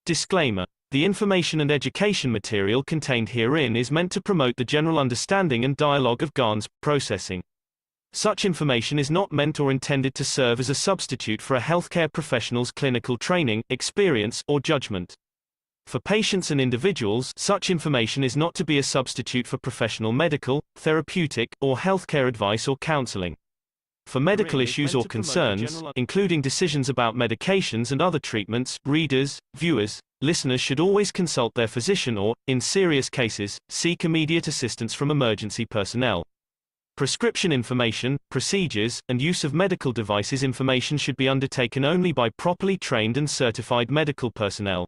Disclaimer: the information and education material contained herein is meant to promote the general understanding and dialogue of GAN's processing. Such information is not meant or intended to serve as a substitute for a healthcare professional's clinical training, experience, or judgment. For patients and individuals, such information is not to be a substitute for professional medical, therapeutic, or healthcare advice or counseling. For medical issues or concerns, including decisions about medications and other treatments, readers, viewers, listeners should always consult their physician or, in serious cases, seek immediate assistance from emergency personnel. Prescription information, procedures, and use of medical devices information should be undertaken only by properly trained and certified medical personnel.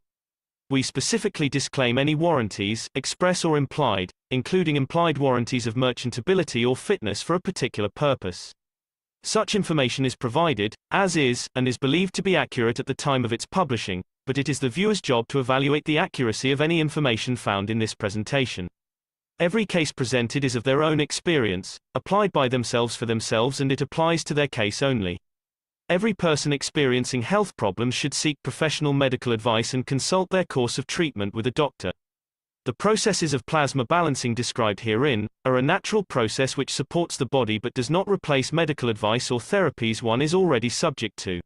We specifically disclaim any warranties, express or implied, including implied warranties of merchantability or fitness for a particular purpose. Such information is provided, as is, and is believed to be accurate at the time of its publishing, but it is the viewer's job to evaluate the accuracy of any information found in this presentation. Every case presented is of their own experience, applied by themselves for themselves, and it applies to their case only. Every person experiencing health problems should seek professional medical advice and consult their course of treatment with a doctor. The processes of plasma balancing described herein are a natural process which supports the body but does not replace medical advice or therapies one is already subject to.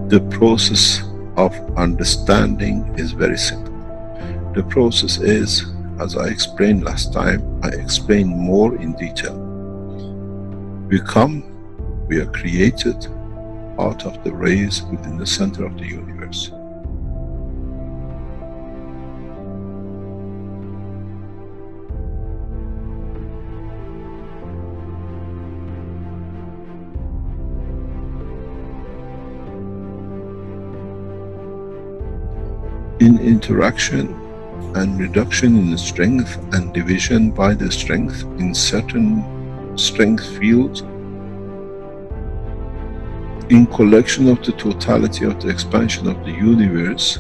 The process of understanding is very simple. The process is, as I explained last time, I explain more in detail. We are created out of the rays within the center of the universe. In interaction and reduction in strength and division by the strength in certain strength fields, in collection of the totality of the expansion of the universe,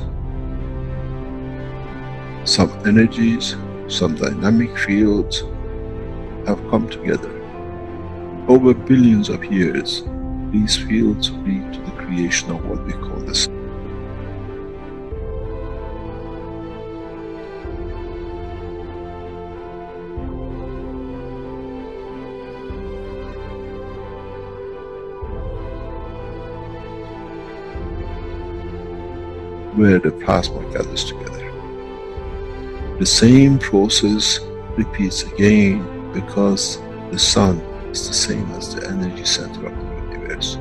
some energies, some dynamic fields have come together. Over billions of years, these fields lead to the creation of what we call the sun. Where the plasma gathers together. The same process repeats again because the sun is the same as the energy center of the universe.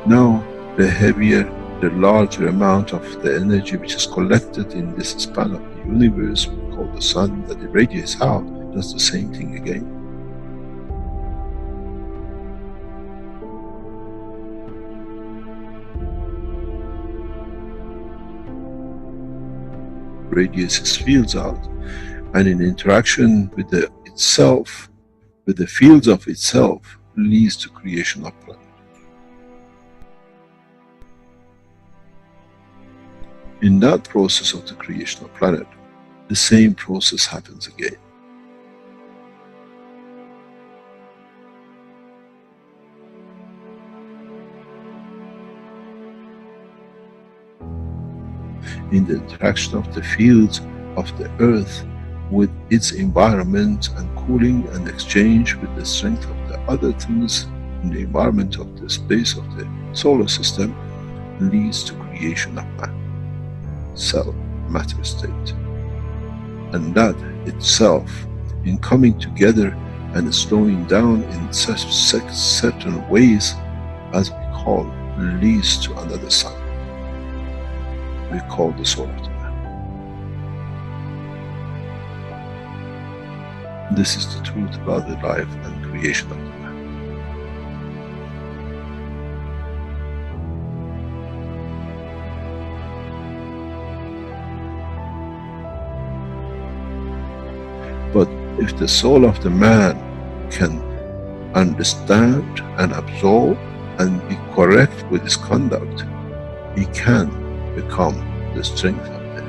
Now, the heavier, the larger amount of the energy which is collected in this span of the universe, called the sun, that irradiates out, does the same thing again. Radiates its fields out, and in interaction with itself, with the fields of itself, leads to creation of planet. In that process of the creation of planet, the same process happens again. In the interaction of the fields of the earth with its environment and cooling and exchange with the strength of the other things in the environment of the space of the solar system, leads to creation of man, cell, matter state. And that itself, in coming together and slowing down in such certain ways, as we call, leads to another sun. We call the soul of the man. This is the truth about the life and creation of the man. But if the soul of the man can understand and absorb and be correct with his conduct, he can become the strength of the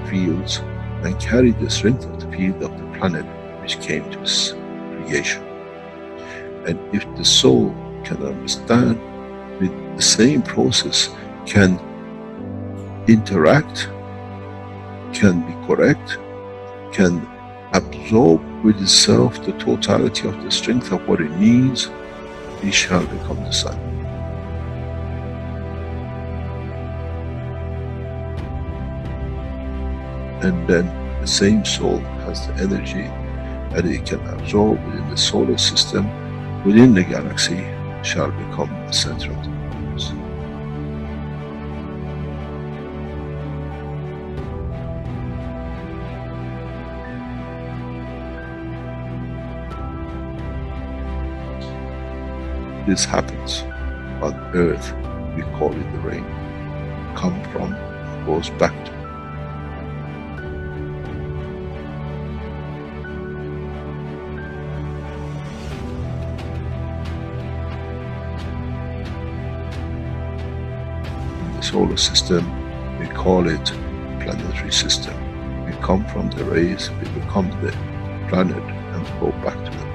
fields and carry the strength of the field of the planet which came to his creation. And if the soul can understand with the same process, can interact, can be correct, can absorb with itself the totality of the strength of what it needs, he shall become the sun. And then the same soul has the energy that it can absorb within the solar system, within the galaxy, shall become the center of the universe. This happens on earth, we call it the rain. Come from, goes back to. In the solar system, we call it planetary system. We come from the rays, we become the planet and go back to the mother.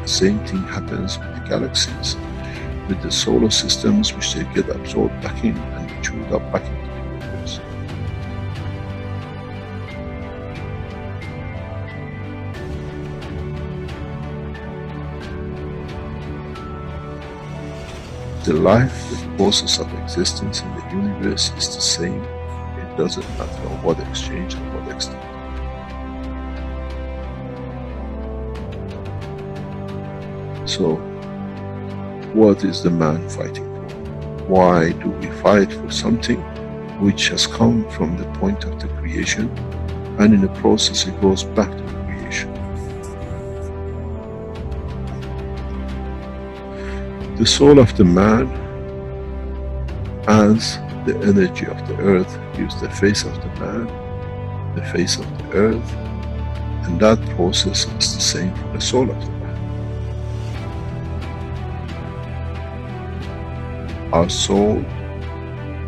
The same thing happens with the galaxies, with the solar systems, which they get absorbed back in and chewed up back into the universe. The life, the process of existence in the universe is the same. It doesn't matter on what exchange and what extent. So, what is the man fighting for? Why do we fight for something which has come from the point of the creation, and in the process it goes back to the creation? The soul of the man, as the energy of the earth, gives the face of the man, the face of the earth, and that process is the same for the soul of the man. Our soul,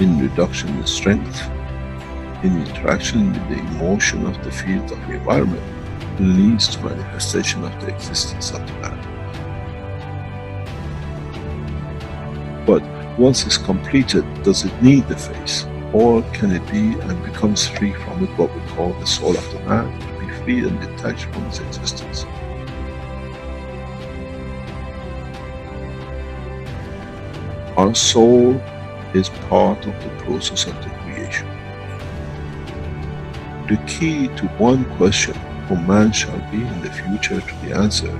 in reduction in strength, in interaction with the emotion of the field of the environment, leads to manifestation of the existence of the man. But once it's completed, does it need the face? Or can it be and becomes free from it, what we call the soul of the man, to be free and detached from its existence? Our soul is part of the process of the creation. The key to one question for man shall be in the future to be answered.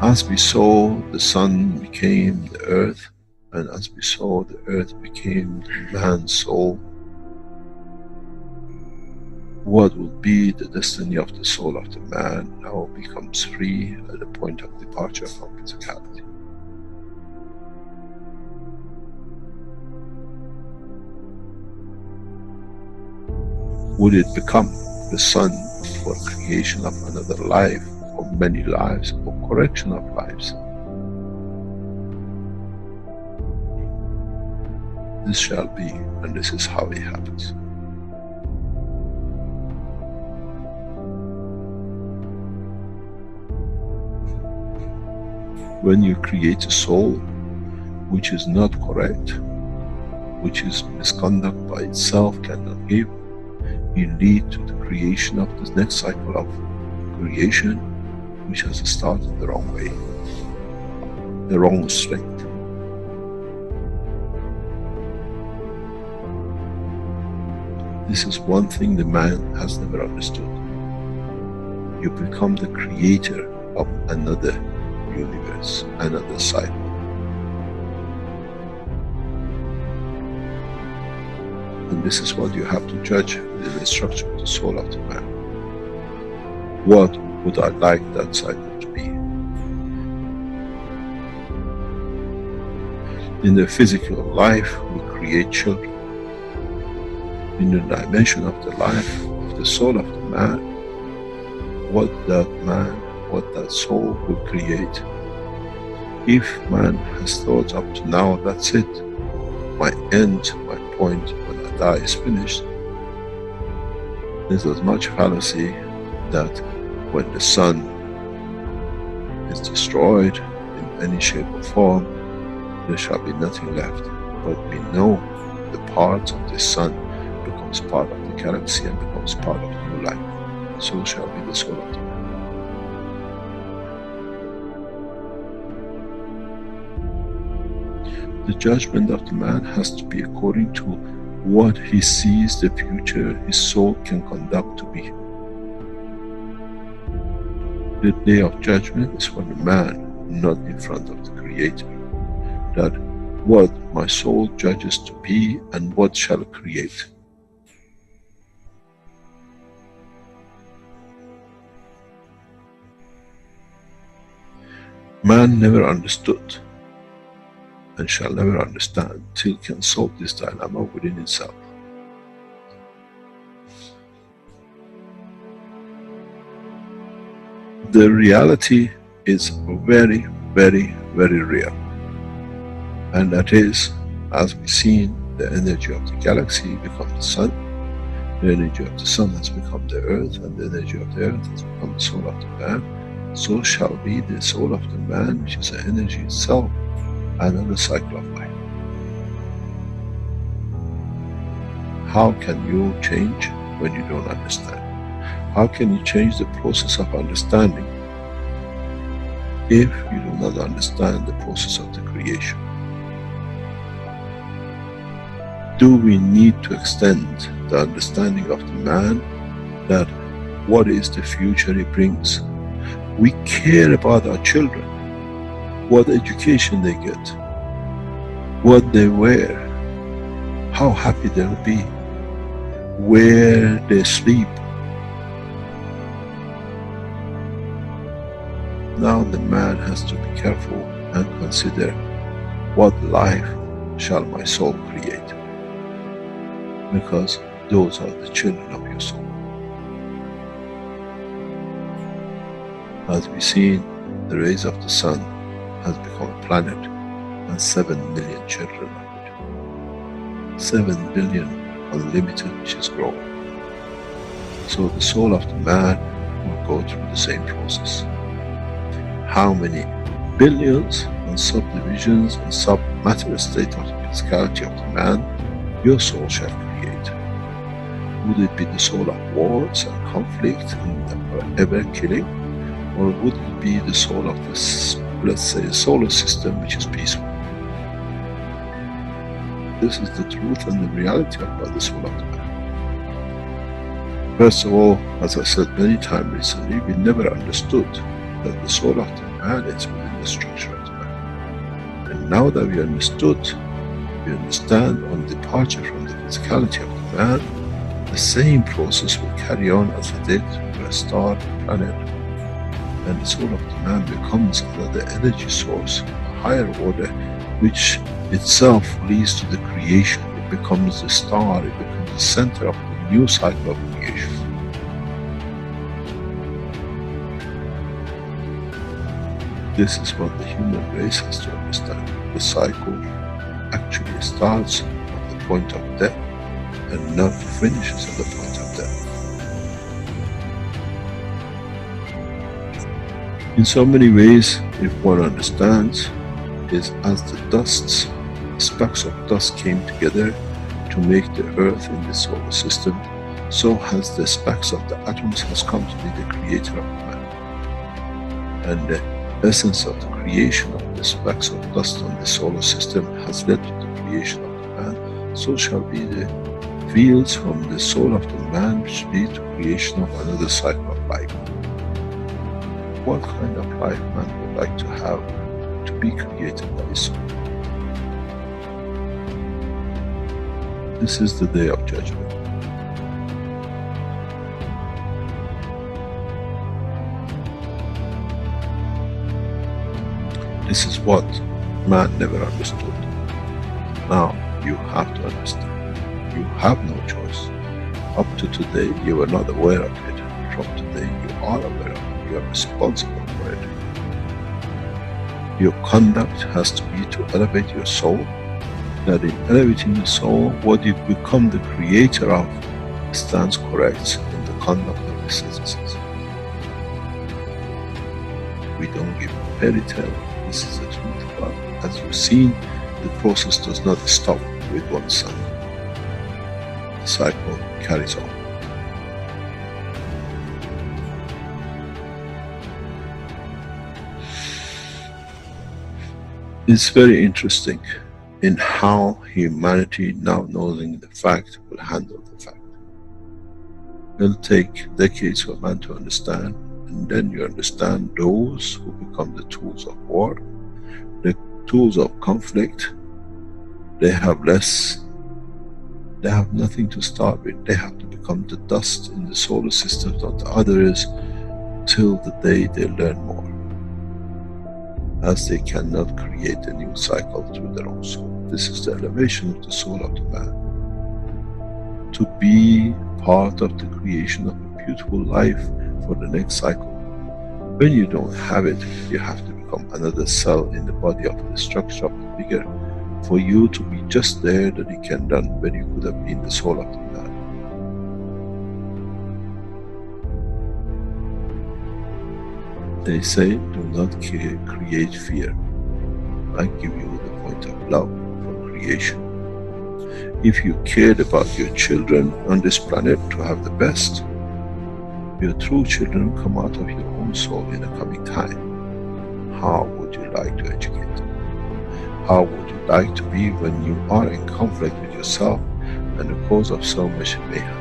As we saw the sun became the earth, and as we saw the earth became the man's soul, what will be the destiny of the soul of the man now becomes free at the point of departure from physicality? Would it become the sun for creation of another life, or many lives, or correction of lives? This shall be, and this is how it happens. When you create a soul which is not correct, which is misconduct by itself, cannot give, you lead to the creation of the next cycle of creation, which has started the wrong way, the wrong strength. This is one thing the man has never understood. You become the creator of another universe, another cycle. And this is what you have to judge within the structure of the soul of the man. What would I like that cycle to be? In the physical life, we create children. In the dimension of the life of the soul of the man, what that soul will create. If man has thought up to now, that's it, my end, my point, when I die is finished, there's as much fallacy that when the sun is destroyed in any shape or form, there shall be nothing left. But we know the part of the sun becomes part of the galaxy and becomes part of new life. So shall be the soul of the man. The judgment of the man has to be according to what he sees the future his soul can conduct to be. The day of judgment is for the man, not in front of the Creator. That what my soul judges to be and what shall create. Man never understood and shall never understand till can solve this dilemma within itself. The reality is very, very, very real. And that is, as we've seen, the energy of the galaxy becomes the sun, the energy of the sun has become the earth, and the energy of the earth has become the soul of the man. So shall be the soul of the man, which is the energy itself, another cycle of life. How can you change when you don't understand? How can you change the process of understanding if you do not understand the process of the creation? Do we need to extend the understanding of the man that what is the future he brings? We care about our children, what education they get, what they wear, how happy they'll be, where they sleep. Now the man has to be careful and consider, what life shall my soul create? Because those are the children of your soul. As we see, the rays of the sun has become a planet and 7 million children of it. 7 billion unlimited, which is growing. So the soul of the man will go through the same process. How many billions and subdivisions and sub-matter state of the physicality of the man your soul shall create? Would it be the soul of wars and conflict and ever killing? Or would it be the soul of this, let's say, solar system which is peaceful? This is the truth and the reality about the soul of the man. First of all, as I said many times recently, we never understood that the soul of the man is within the structure of the man. And now that we understood, we understand on departure from the physicality of the man, the same process will carry on as it did for a star, a planet, and the soul of the man becomes another energy source, a higher order, which itself leads to the creation. It becomes the star, it becomes the center of the new cycle of creation. This is what the human race has to understand. The cycle actually starts at the point of death and not finishes at the point of death. In so many ways, if one understands, is as the dusts, specks of dust came together to make the earth in the solar system, so has the specks of the atoms has come to be the creator of man. And the essence of the creation of the specks of dust on the solar system has led to the creation of the man. So shall be the fields from the soul of the man which lead to creation of another cycle of life. What kind of life man would like to have to be created by his soul? This is the day of judgment. This is what man never understood. Now you have to understand. You have no choice. Up to today you were not aware of it. From today you are aware of it. You are responsible for it. Your conduct has to be to elevate your soul. That in elevating the soul, what you become the creator of stands correct in the conduct of the citizens. We don't give fairy tale. This is the truth. But as you've seen, the process does not stop with one son. The cycle carries on. It's very interesting in how humanity, now knowing the fact, will handle the fact. It'll take decades for man to understand, and then you understand those who become the tools of war, the tools of conflict. They have less, they have nothing to start with. They have to become the dust in the solar systems of the others till the day they learn more, as they cannot create a new cycle through their own soul. This is the elevation of the soul of the man. To be part of the creation of a beautiful life for the next cycle. When you don't have it, you have to become another cell in the body of the structure of the bigger, for you to be just there that you can run when you could have been the soul of the man. They say, do not create fear. I give you the point of love for creation. If you cared about your children on this planet to have the best, your true children come out of your own soul in the coming time. How would you like to educate them? How would you like to be when you are in conflict with yourself and the cause of so much mayhem?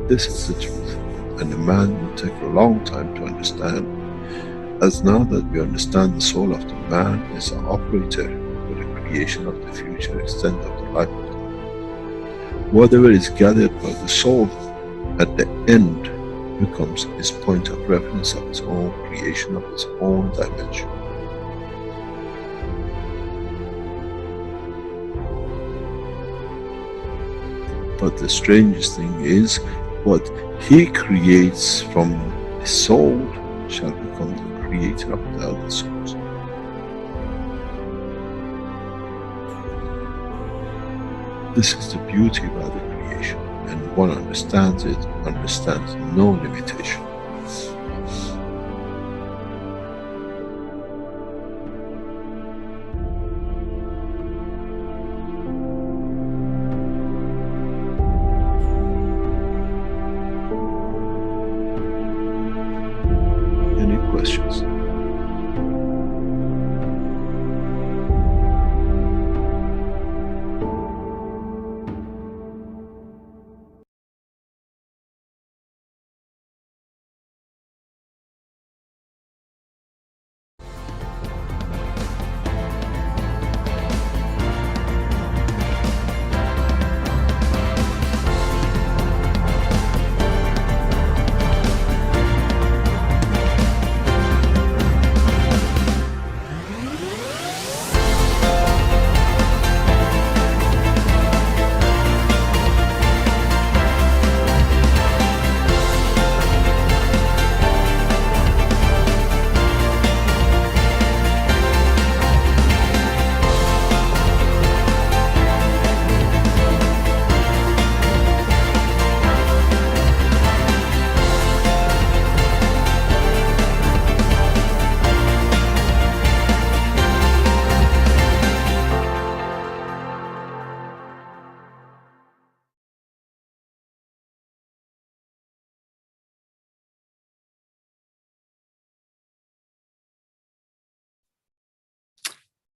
This is the truth. And a man will take a long time to understand, as now that we understand the soul of the man is an operator for the creation of the future extent of the life of the man. Whatever is gathered by the soul at the end becomes his point of reference of his own creation of his own dimension. But the strangest thing is, what he creates from his soul shall become the creator of the other souls. This is the beauty about the creation, and one understands it, understands no limitation. Questions?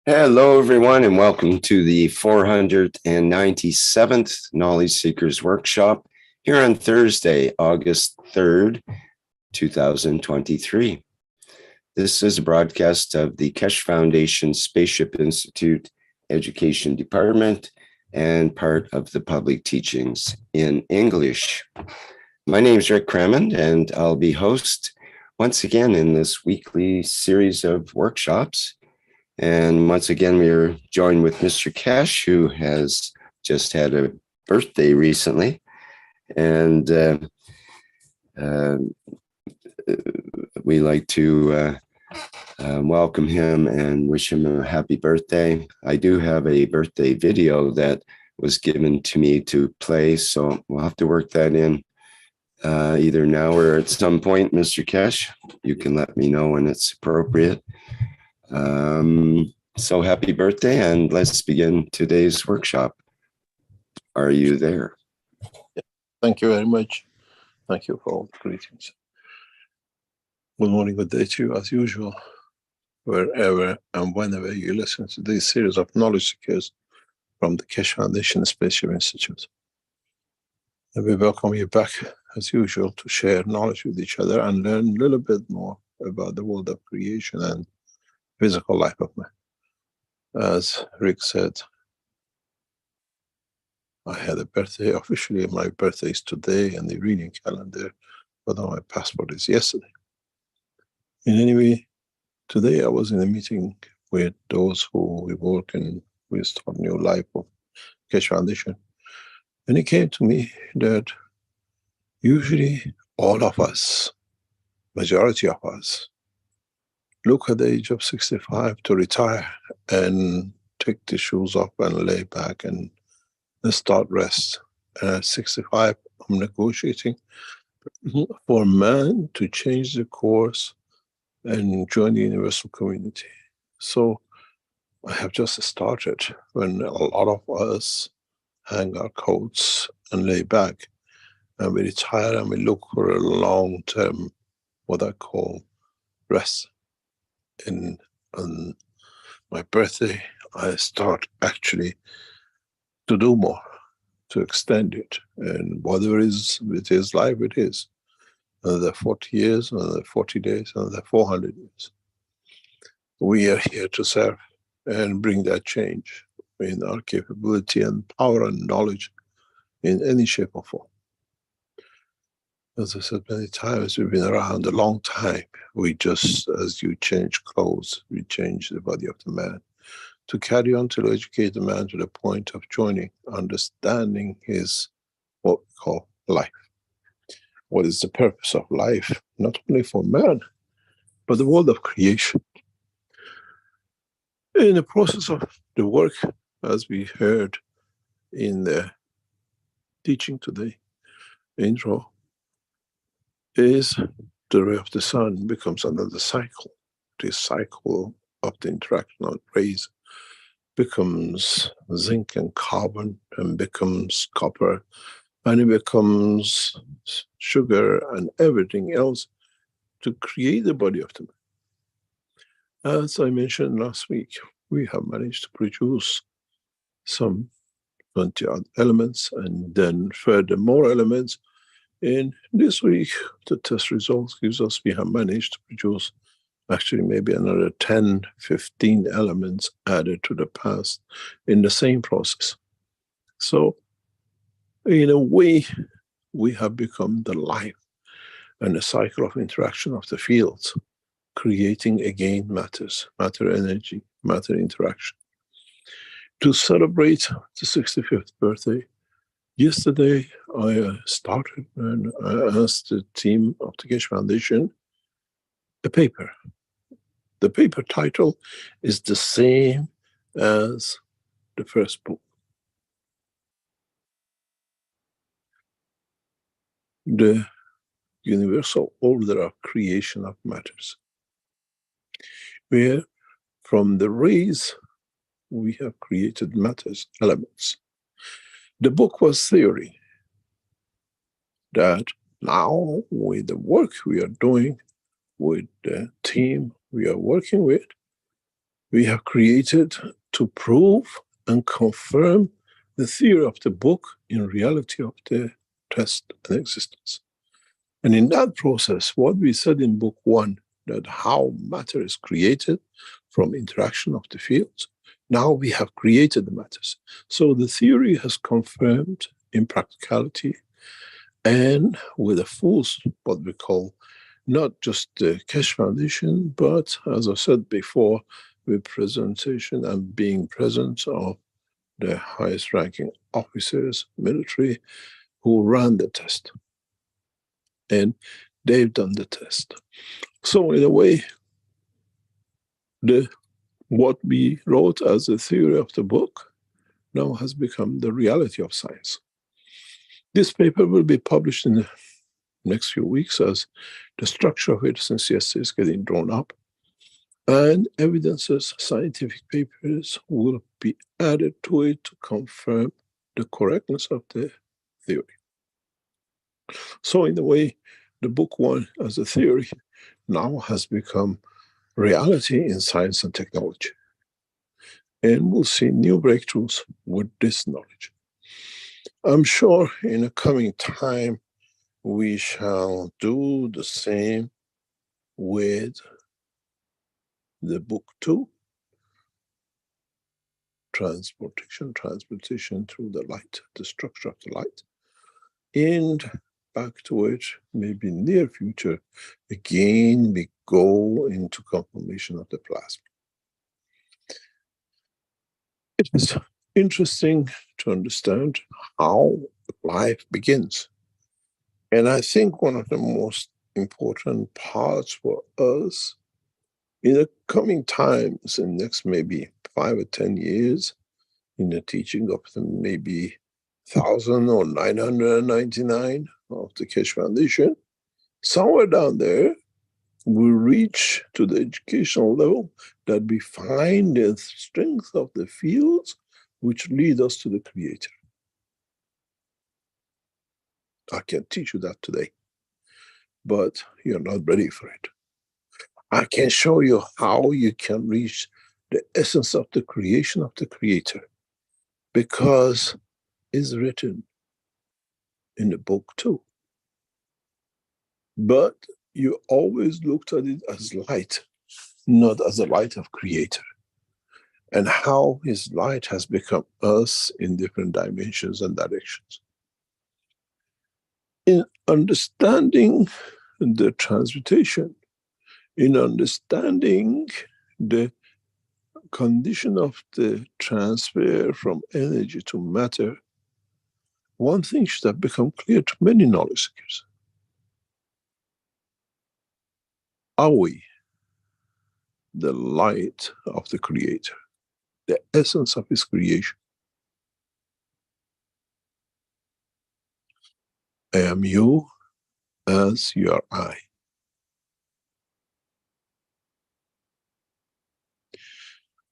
Hello, everyone, and welcome to the 497th Knowledge Seekers Workshop here on Thursday, August 3rd, 2023. This is a broadcast of the Keshe Foundation Spaceship Institute Education Department and part of the public teachings in English. My name is Rick Crammond, and I'll be host once again in this weekly series of workshops. And once again, we are joined with Mr. Keshe, who has just had a birthday recently. And we like to welcome him and wish him a happy birthday. I do have a birthday video that was given to me to play, so we'll have to work that in either now or at some point, Mr. Keshe. You can let me know when it's appropriate. So happy birthday, and let's begin today's workshop. Are you there? Thank you very much. Thank you for all the greetings. Good morning, good day to you, as usual, wherever and whenever you listen to this series of knowledge seekers from the Keshe Foundation Spaceship Institute. And we welcome you back, as usual, to share knowledge with each other and learn a little bit more about the world of creation and physical life of man. As Rick said, I had a birthday. Officially, my birthday is today in the reading calendar, but on my passport is yesterday. In any way, today I was in a meeting with those who we work in with Start New Life of Keshe Foundation. And it came to me that usually all of us, majority of us, look at the age of 65 to retire and take the shoes off and lay back and start rest. And at 65, I'm negotiating for man to change the course and join the universal community. So I have just started when a lot of us hang our coats and lay back and we retire and we look for a long-term, what I call rest. And on my birthday, I start actually to do more, to extend it. And whatever it is life, it is. Another 40 years, another 40 days, another 400 years. We are here to serve and bring that change in our capability and power and knowledge in any shape or form. As I said many times, we've been around a long time. We just, as you change clothes, we change the body of the man. To carry on to educate the man to the point of joining, understanding his, what we call life. What is the purpose of life, not only for man, but the world of creation. In the process of the work, as we heard in the teaching today, intro, is the ray of the sun becomes another cycle. This cycle of the interaction of rays becomes zinc and carbon, and becomes copper, and it becomes sugar and everything else to create the body of the man. As I mentioned last week, we have managed to produce some 20 odd elements and then further more elements. And this week, the test results gives us we have managed to produce actually maybe another 10, 15 elements added to the past in the same process. So in a way, we have become the life and the cycle of interaction of the fields, creating again matters, matter energy, matter interaction. To celebrate the 65th birthday, yesterday I started and I asked the team of the Keshe Foundation a paper. The paper title is the same as the first book. The universal order of creation of matters, where from the rays we have created matters, elements. The book was theory, that now with the work we are doing, with the team we are working with, we have created to prove and confirm the theory of the book in reality of the test and existence. And in that process, what we said in book 1, that how matter is created from interaction of the fields, now we have created the matters. So the theory has confirmed in practicality and with a full, what we call, not just the Keshe Foundation, but as I said before, with presentation and being present of the highest ranking officers, military, who ran the test. And they've done the test. So in a way, what we wrote as a theory of the book now has become the reality of science. This paper will be published in the next few weeks as the structure of it since CEST is getting drawn up. And evidences, scientific papers will be added to it to confirm the correctness of the theory. So in a way, the book 1 as a theory now has become reality in science and technology. And we'll see new breakthroughs with this knowledge. I'm sure in the coming time, we shall do the same with the book 2, transportation through the light, the structure of the light. And back to it, maybe near future, again, we go into confirmation of the plasma. It is interesting to understand how life begins. And I think one of the most important parts for us in the coming times, in next maybe 5 or 10 years, in the teaching of the maybe 1,000 or 999 of the Keshe Foundation, somewhere down there, we reach to the educational level that we find the strength of the fields which lead us to the Creator. I can teach you that today, but you're not ready for it. I can show you how you can reach the essence of the creation of the Creator, because it's written in the book too. But you always looked at it as light, not as a light of Creator, and how his light has become us in different dimensions and directions. In understanding the transmutation, in understanding the condition of the transfer from energy to matter, one thing should have become clear to many knowledge seekers. Are we the light of the Creator, the essence of his creation? I am you as you are I.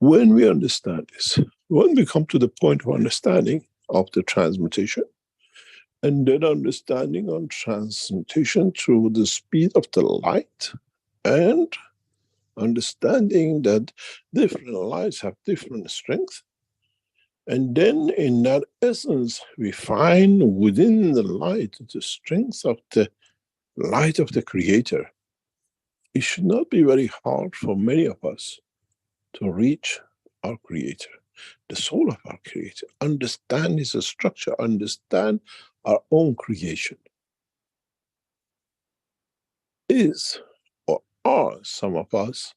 When we understand this, when we come to the point of understanding of the transmutation, and then understanding on transmutation through the speed of the light, and understanding that different lights have different strength, and then in that essence we find within the light the strength of the light of the Creator, it should not be very hard for many of us to reach our Creator, the soul of our Creator, understand his structure, understand our own creation. Is or are some of us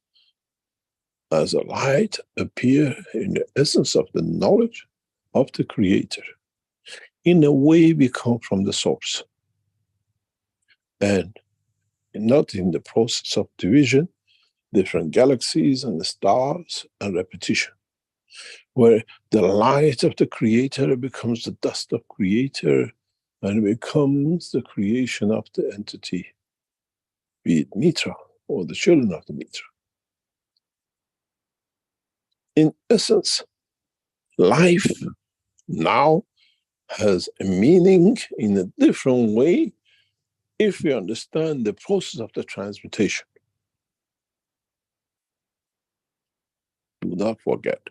as a light appear in the essence of the knowledge of the Creator? In a way we come from the source, and not in the process of division, different galaxies and the stars and repetition, where the light of the Creator becomes the dust of Creator and becomes the creation of the entity, be it Mitra or the children of the Mitra. In essence, life now has a meaning in a different way if we understand the process of the transmutation. not forget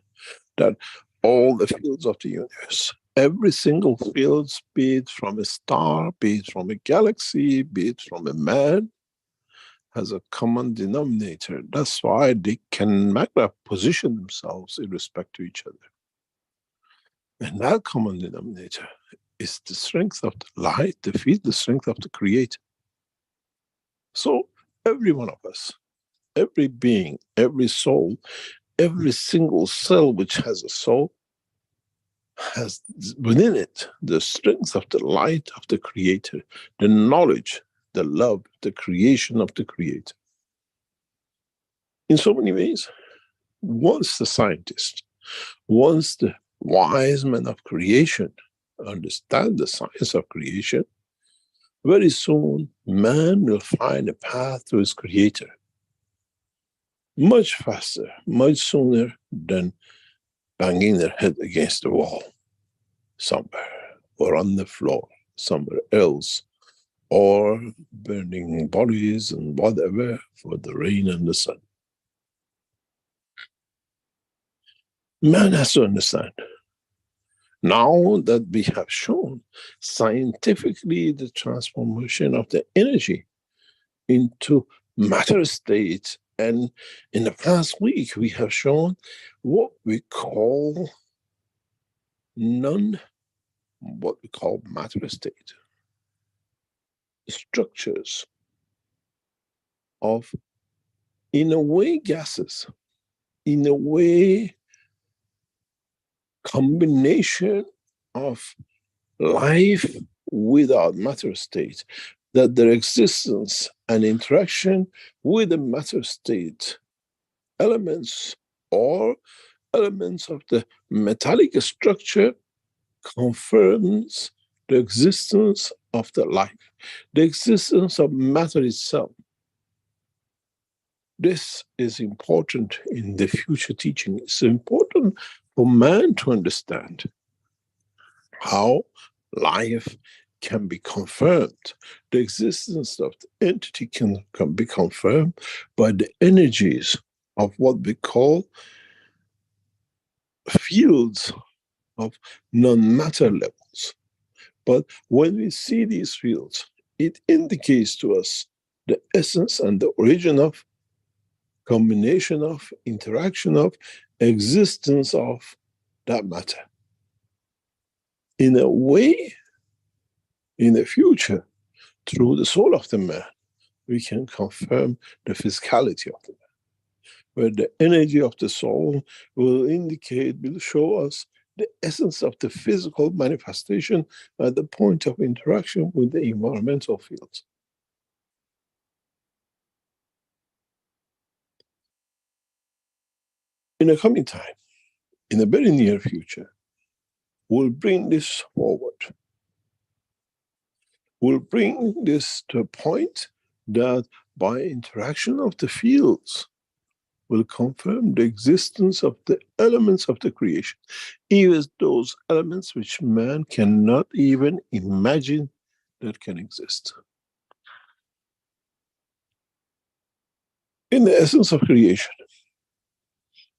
that all the fields of the universe, every single field, be it from a star, be it from a galaxy, be it from a man, has a common denominator. That's why they can position themselves in respect to each other. And that common denominator is the strength of the light, the strength of the Creator. So every one of us, every being, every soul, every single cell which has a soul, has within it the strength of the light of the Creator, the knowledge, the love, the creation of the Creator. In so many ways, once the scientist, once the wise men of creation understand the science of creation, very soon man will find a path to his Creator much faster, much sooner than banging their head against the wall somewhere, or on the floor somewhere else, or burning bodies and whatever for the rain and the sun. Man has to understand. Now that we have shown scientifically the transformation of the energy into matter state, and in the past week we have shown what we call matter state, structures of, in a way, gases, in a way, combination of life without matter state, that their existence and interaction with the matter state elements or elements of the metallic structure confirms the existence of the life, the existence of matter itself. This is important in the future teaching. It's important for man to understand how life can be confirmed. The existence of the entity can be confirmed by the energies of what we call fields of non-matter levels. But when we see these fields, it indicates to us the essence and the origin of, combination of, interaction of, existence of that matter. In a way, in the future, through the soul of the man, we can confirm the physicality of the man, where the energy of the soul will indicate, will show us the essence of the physical manifestation at the point of interaction with the environmental fields. In the coming time, in the very near future, we'll bring this forward. We'll bring this to a point that by interaction of the fields will confirm the existence of the elements of the creation, even those elements which man cannot even imagine that can exist. In the essence of creation,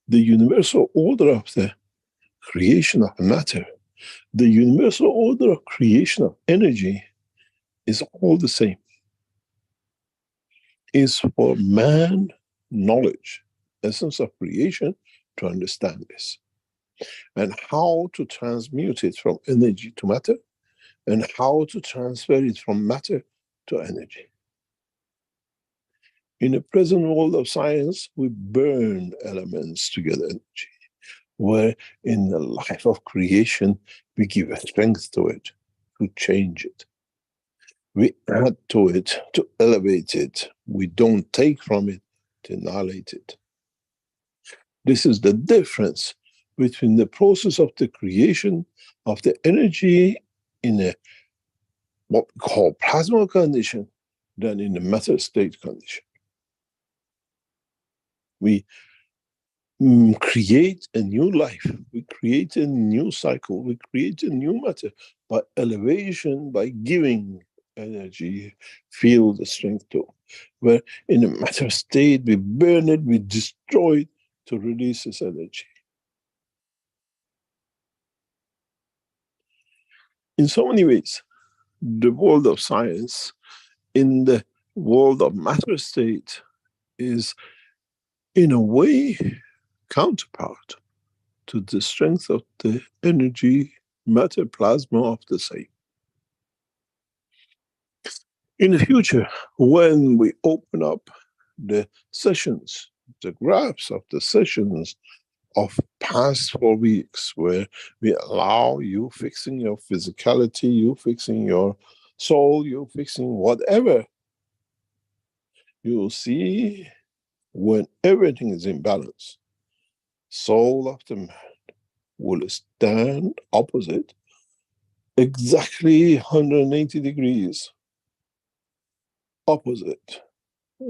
the universal order of the creation of matter, the universal order of creation of energy is all the same. Is for man knowledge, essence of creation, to understand this. And how to transmute it from energy to matter, and how to transfer it from matter to energy. In the present world of science, we burn elements to get energy, where in the life of creation, we give a strength to it, to change it. We add to it, to elevate it. We don't take from it, to annihilate it. This is the difference between the process of the creation of the energy in a what we call plasma condition than in the matter state condition. We create a new life, we create a new cycle, we create a new matter by elevation, by giving energy, feel the strength to. Where in a matter state, we burn it, we destroy it, to release this energy. In so many ways, the world of science, in the world of matter state, is in a way counterpart to the strength of the energy matter plasma of the same. In the future, when we open up the sessions, the graphs of the sessions of past 4 weeks, where we allow you fixing your physicality, you fixing your soul, you fixing whatever, you'll see when everything is in balance, soul of the man will stand opposite exactly 180 degrees opposite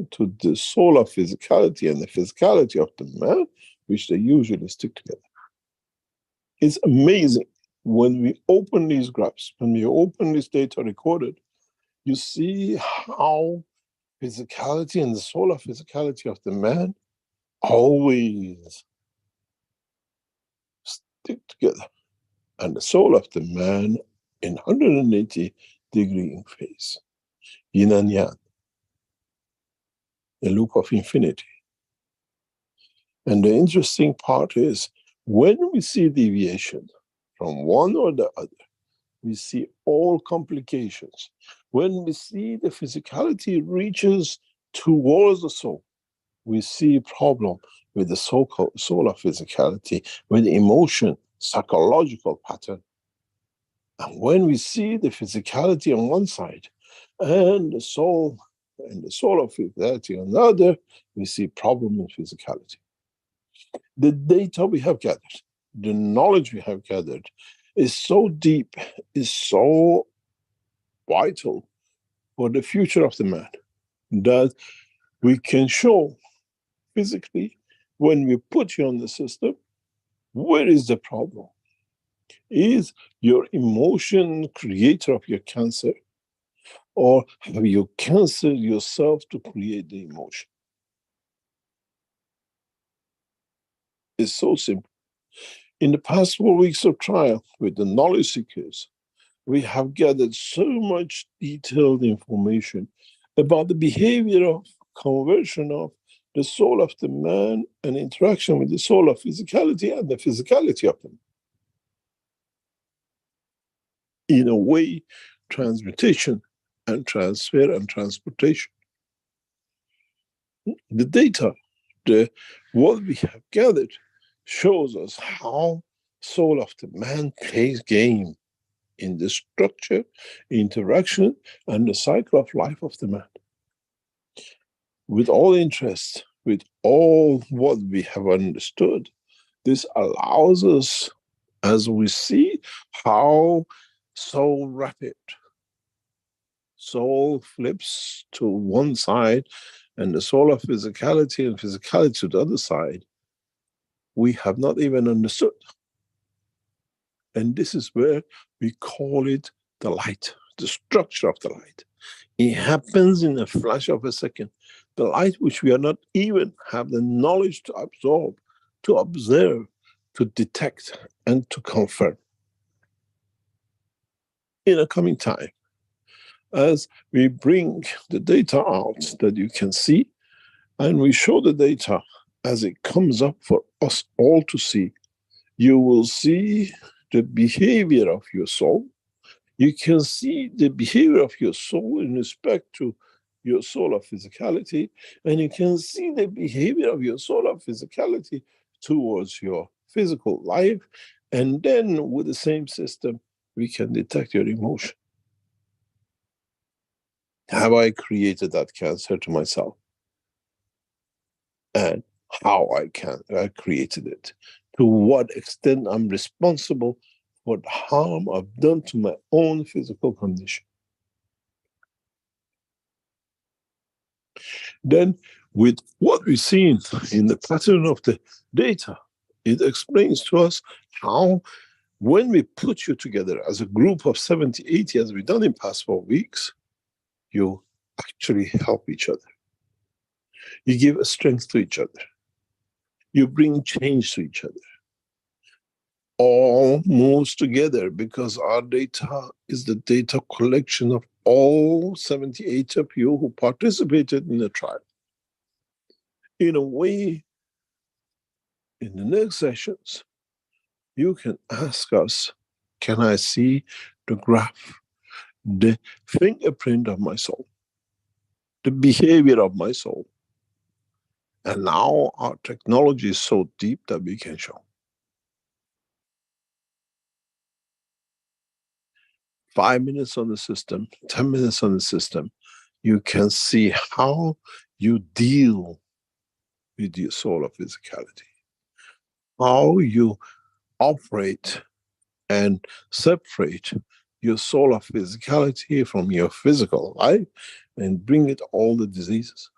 to the soul of physicality and the physicality of the man, which they usually stick together. It's amazing when we open these graphs, when we open this data recorded, you see how physicality and the soul of physicality of the man always stick together, and the soul of the man in 180 degree in phase, yin and yang, a loop of infinity. And the interesting part is, when we see deviation from one or the other, we see all complications. When we see the physicality reaches towards the soul, we see problem with the soul of physicality, with emotion, psychological pattern. And when we see the physicality on one side and the soul of physicality on the other, we see problem in physicality. The data we have gathered, the knowledge we have gathered is so deep, is so vital for the future of the man, that we can show physically, when we put you on the system, where is the problem? Is your emotion creator of your cancer, or have you canceled yourself to create the emotion? It's so simple. In the past 4 weeks of trial with the knowledge seekers, we have gathered so much detailed information about the behavior of conversion of the soul of the man and interaction with the soul of physicality and the physicality of them. In a way, transmutation and transfer and transportation. The data, what we have gathered, shows us how soul of the man plays game in the structure, interaction, and the cycle of life of the man. With all interest, with all what we have understood, this allows us, as we see how soul rapid, soul flips to one side, and the soul of physicality and physicality to the other side, we have not even understood. And this is where we call it the light, the structure of the light. It happens in a flash of a second. The light which we are not even have the knowledge to absorb, to observe, to detect, and to confirm. In a coming time, as we bring the data out that you can see, and we show the data as it comes up for us all to see, you will see the behavior of your soul. You can see the behavior of your soul in respect to your soul of physicality, and you can see the behavior of your soul of physicality towards your physical life. And then with the same system, we can detect your emotion. Have I created that cancer to myself? And how I created it? To what extent I'm responsible for the harm I've done to my own physical condition? Then, with what we've seen in the pattern of the data, it explains to us how, when we put you together as a group of 70, 80, as we've done in past 4 weeks, you actually help each other. You give a strength to each other. You bring change to each other. All moves together because our data is the data collection of all 78 of you who participated in the trial. In a way, in the next sessions, you can ask us, can I see the graph, the fingerprint of my soul, the behavior of my soul? And now our technology is so deep that we can show. 5 minutes on the system, 10 minutes on the system, you can see how you deal with your soul of physicality, how you operate and separate your soul of physicality from your physical life and bring it all the diseases.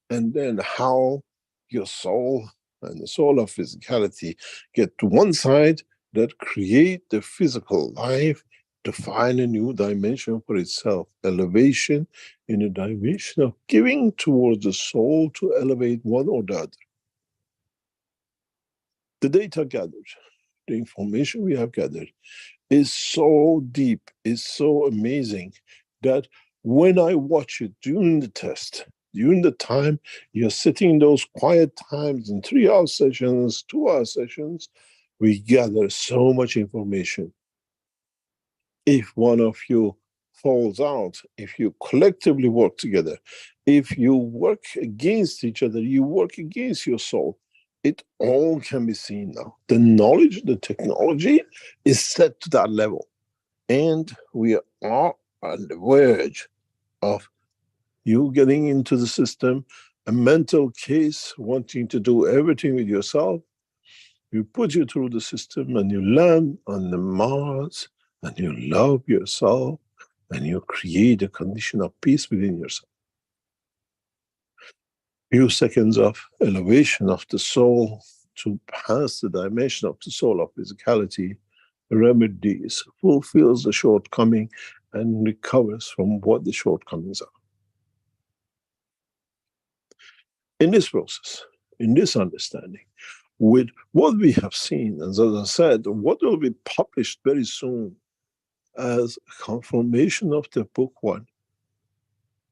And then how your soul and the soul of physicality get to one side that create the physical life to find a new dimension for itself. Elevation in a dimension of giving towards the soul to elevate one or the other. The data gathered, the information we have gathered is so deep, is so amazing that when I watch it during the test, during the time you're sitting in those quiet times in 3-hour sessions, 2-hour sessions, we gather so much information. If one of you falls out, if you collectively work together, if you work against each other, you work against your soul, it all can be seen now. The knowledge, the technology is set to that level. And we are on the verge of you getting into the system, a mental case, wanting to do everything with yourself. You put you through the system and you land on the Mars and you love yourself and you create a condition of peace within yourself. Few seconds of elevation of the soul to pass the dimension of the soul of physicality remedies, fulfills the shortcoming and recovers from what the shortcomings are. In this process, in this understanding, with what we have seen, as I said, what will be published very soon as a confirmation of the book one,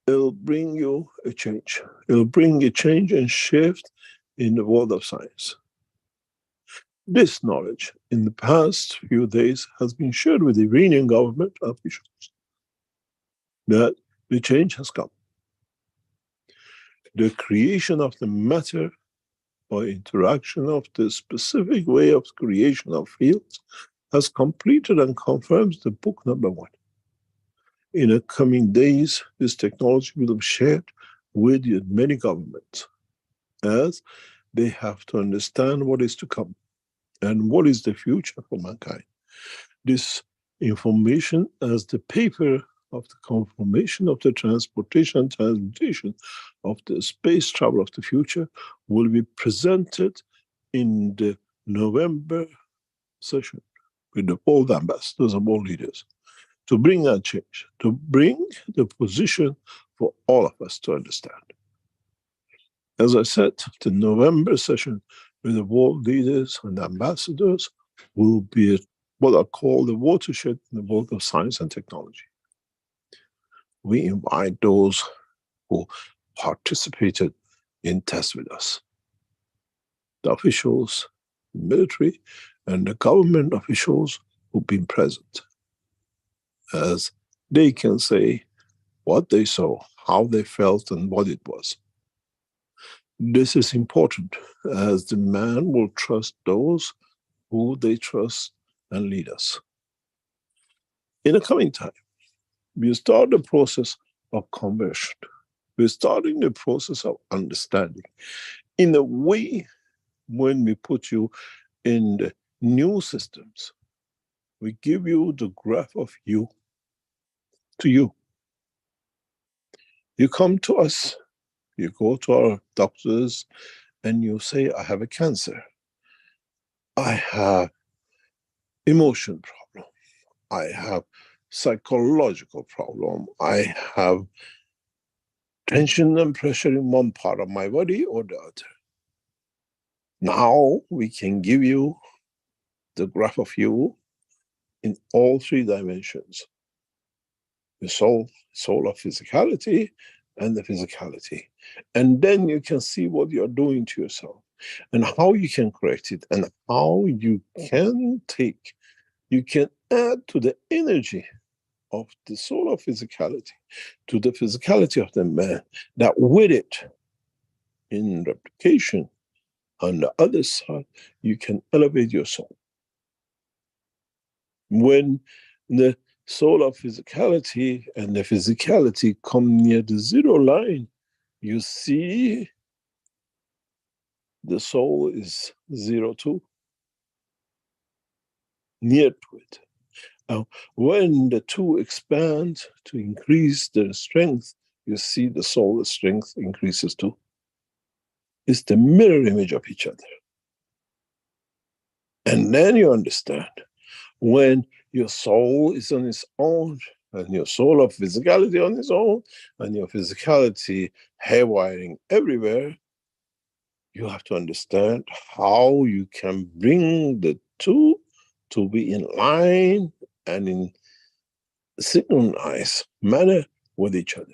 it'll bring you a change. It'll bring a change and shift in the world of science. This knowledge in the past few days has been shared with the Iranian government officials that the change has come. The creation of the matter by interaction of the specific way of creation of fields has completed and confirms the book number one. In the coming days, this technology will be shared with many governments as they have to understand what is to come and what is the future for mankind. This information as the paper of the confirmation of the transmutation of the space travel of the future will be presented in the November session with the world ambassadors and world leaders to bring that change, to bring the position for all of us to understand. As I said, the November session with the world leaders and ambassadors will be what I call the watershed in the world of science and technology. We invite those who participated in tests with us, the officials, the military, and the government officials who've been present, as they can say what they saw, how they felt, and what it was. This is important, as the man will trust those who they trust and lead us. In the coming time, we start the process of conversion. We're starting the process of understanding. In a way, when we put you in the new systems, we give you the graph of you to you. You come to us, you go to our doctors, and you say, I have a cancer. I have emotion problem. I have psychological problem. I have tension and pressure in one part of my body or the other. Now we can give you the graph of you in all three dimensions. The soul of physicality, and the physicality. And then you can see what you're doing to yourself and how you can correct it and how you can add to the energy of the soul of physicality, to the physicality of the man, that with it, in replication, on the other side, you can elevate your soul. When the soul of physicality and the physicality come near the zero line, you see the soul is 0 near to it. Now, when the two expand to increase their strength, you see the soul's strength increases too. It's the mirror image of each other. And then you understand, when your soul is on its own, and your soul of physicality on its own, and your physicality hairwiring everywhere, you have to understand how you can bring the two to be in line and in synchronized manner with each other.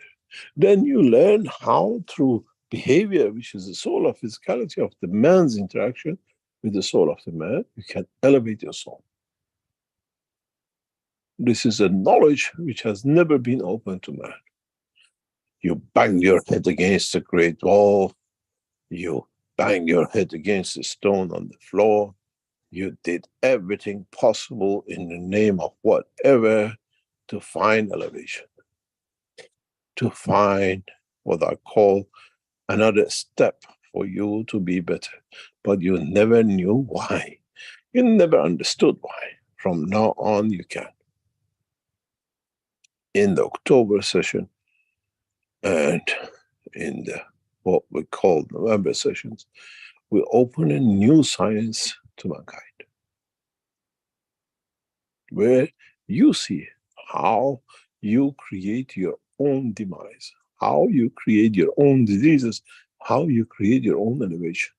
Then you learn how, through behavior, which is the soul of physicality of the man's interaction with the soul of the man, you can elevate your soul. This is a knowledge which has never been open to man. You bang your head against the great wall, you bang your head against the stone on the floor, you did everything possible in the name of whatever to find elevation, to find what I call another step for you to be better. But you never knew why. You never understood why. From now on, you can. In the October session and in the what we call November sessions, we open a new science to mankind, where you see how you create your own demise, how you create your own diseases, how you create your own elevation.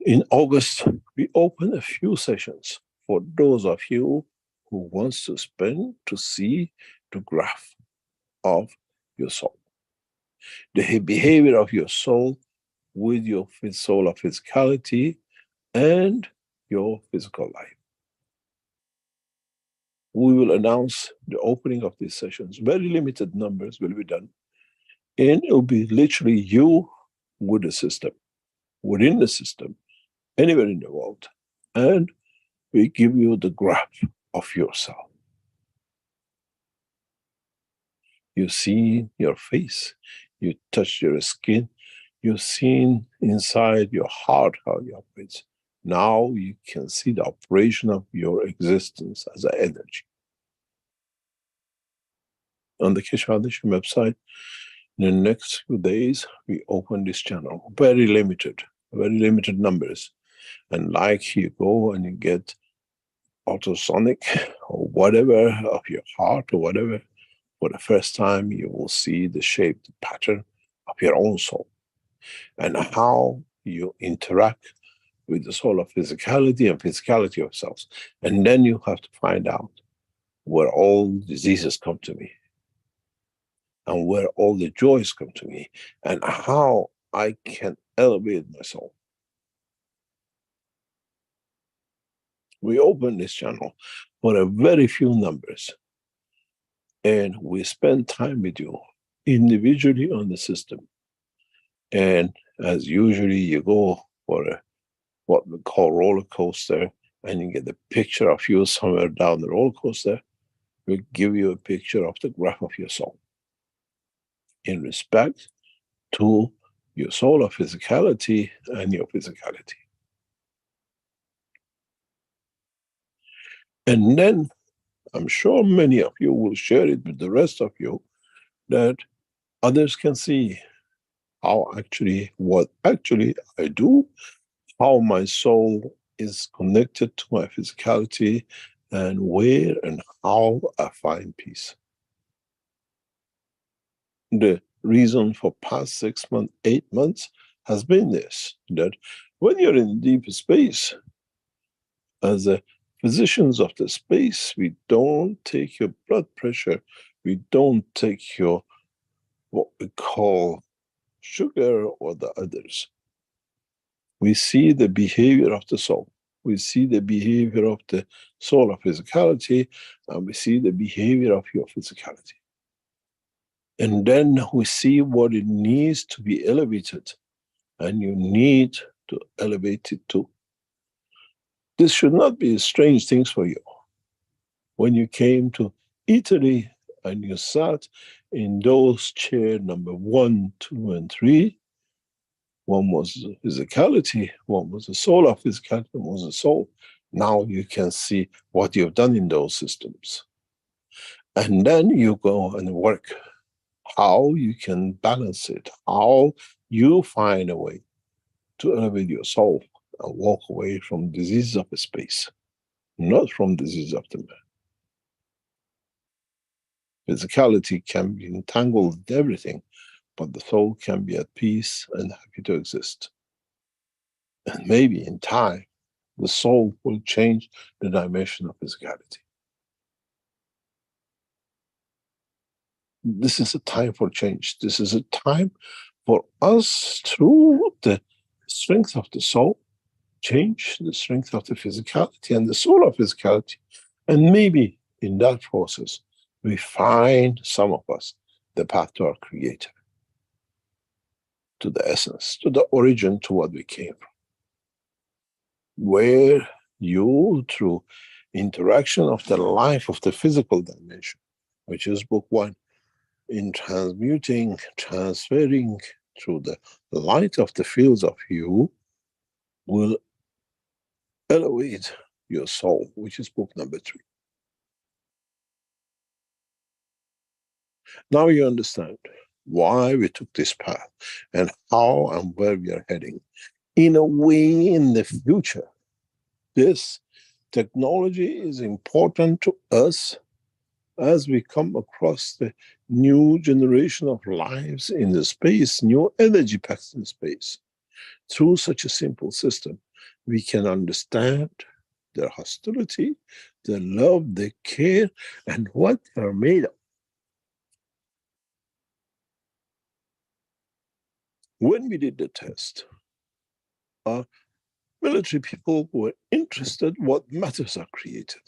In August, we open a few sessions for those of you who wants to spend to see the graph of your soul, the behavior of your soul with your soul of physicality and your physical life. We will announce the opening of these sessions. Very limited numbers will be done. And it will be literally you with the system, within the system, anywhere in the world. And we give you the graph of yourself. You see your face, you touch your skin, you've seen inside your heart how it operates. Now you can see the operation of your existence as an energy. On the Keshe Foundation website, in the next few days, we open this channel. Very limited numbers. And like you go and you get ultrasonic or whatever of your heart or whatever, for the first time, you will see the shape, the pattern of your own soul and how you interact with the soul of physicality and physicality of selves. And then you have to find out where all diseases come to me and where all the joys come to me and how I can elevate my soul. We open this channel for a very few numbers, and we spend time with you individually on the system. And as usually you go for what we call roller coaster, and you get a picture of you somewhere down the roller coaster, we give you a picture of the graph of your soul in respect to your soul of physicality and your physicality. And then I'm sure many of you will share it with the rest of you, that others can see how what actually I do, how my soul is connected to my physicality, and where and how I find peace. The reason for past 6 months, 8 months, has been this, that when you're in deep space, as a physicians of the space, we don't take your blood pressure, we don't take your what we call sugar or the others. We see the behavior of the soul. We see the behavior of the soul of physicality, and we see the behavior of your physicality. And then we see what it needs to be elevated, and you need to elevate it too. This should not be strange things for you. When you came to Italy and you sat in those chairs number 1, 2, and 3, one was physicality, one was the soul of physicality, one was the soul. Now you can see what you've done in those systems. And then you go and work how you can balance it, how you find a way to elevate your soul and walk away from diseases of space, not from diseases of the man. Physicality can be entangled with everything, but the soul can be at peace and happy to exist. And maybe in time, the soul will change the dimension of physicality. This is a time for change. This is a time for us, through the strength of the soul, change the strength of the physicality and the soul of physicality. And maybe in that process, we find, some of us, the path to our Creator, to the essence, to the origin, to what we came from. Where you, through interaction of the life of the physical dimension, which is book 1, in transmuting, transferring through the light of the fields of you, will elevate your soul, which is book number 3. Now you understand why we took this path and how and where we are heading. In a way, in the future, this technology is important to us as we come across the new generation of lives in the space, new energy packs in space. Through such a simple system, we can understand their hostility, their love, their care, and what they are made of. When we did the test, military people were interested what matters are created.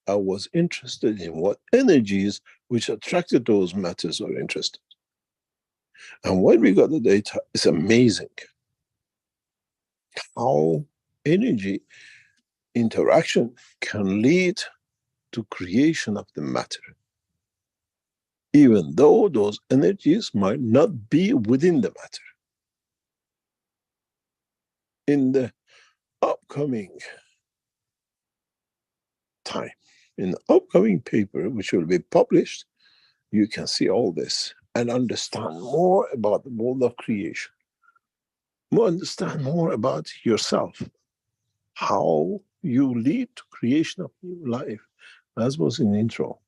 I was interested in what energies which attracted those matters are interested. And when we got the data, it's amazing how energy interaction can lead to creation of the matter, even though those energies might not be within the matter. In the upcoming time, in the upcoming paper, which will be published, you can see all this and understand more about the world of creation, understand more about yourself, how you lead to creation of new life, as was in the intro,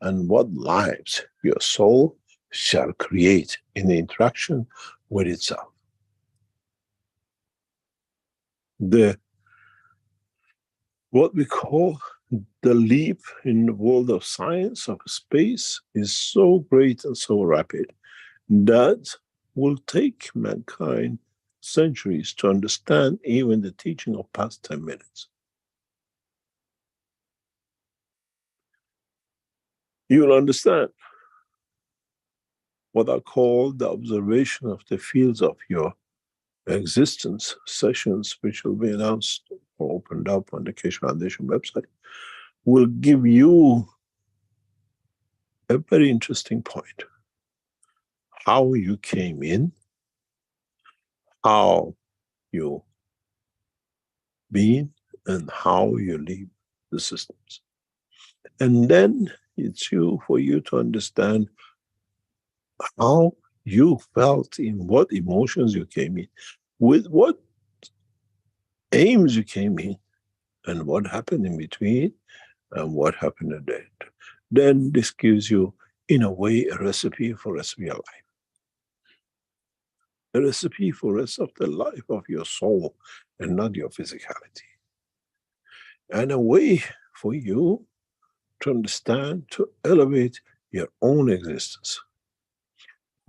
and what lives your soul shall create in the interaction with itself. What we call the leap in the world of science, of space, is so great and so rapid that will take mankind centuries to understand even the teaching of past 10 minutes. You'll understand what I call the observation of the fields of your existence sessions, which will be announced or opened up on the Keshe Foundation website, will give you a very interesting point. How you came in, how you been, and how you leave the systems. And then it's for you to understand how you felt, in what emotions you came in, with what aims you came in, and what happened in between, and what happened at the end. Then this gives you, in a way, a recipe for the rest of your life. a recipe for the rest of the life of your soul and not your physicality. And a way for you to understand, to elevate your own existence.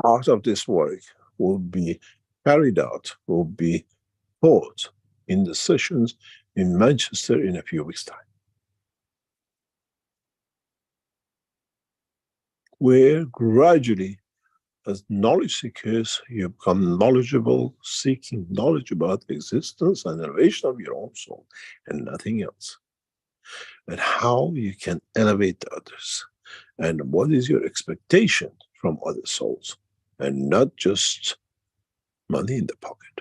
Part of this work will be carried out, will be taught in the sessions in Manchester in a few weeks' time, where gradually, as knowledge seekers, you become knowledgeable, seeking knowledge about the existence and elevation of your own soul and nothing else. And how you can elevate others. And what is your expectation from other souls, and not just money in the pocket.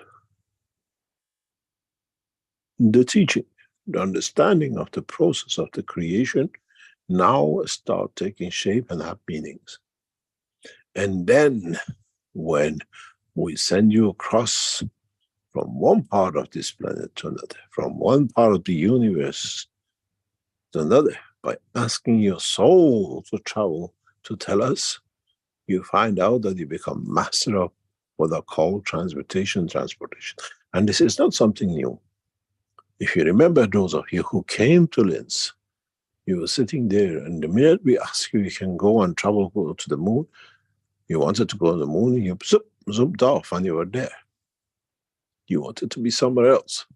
The teaching, the understanding of the process of the creation now start taking shape and have meanings. And then when we send you across from one part of this planet to another, from one part of the universe to another, by asking your soul to travel to tell us, you find out that you become master of what are called transportation. And this is not something new. If you remember, those of you who came to Linz, you were sitting there, and the minute we asked you, you can go and travel, go to the moon, you wanted to go to the moon, and you zoomed off, and you were there. You wanted to be somewhere else.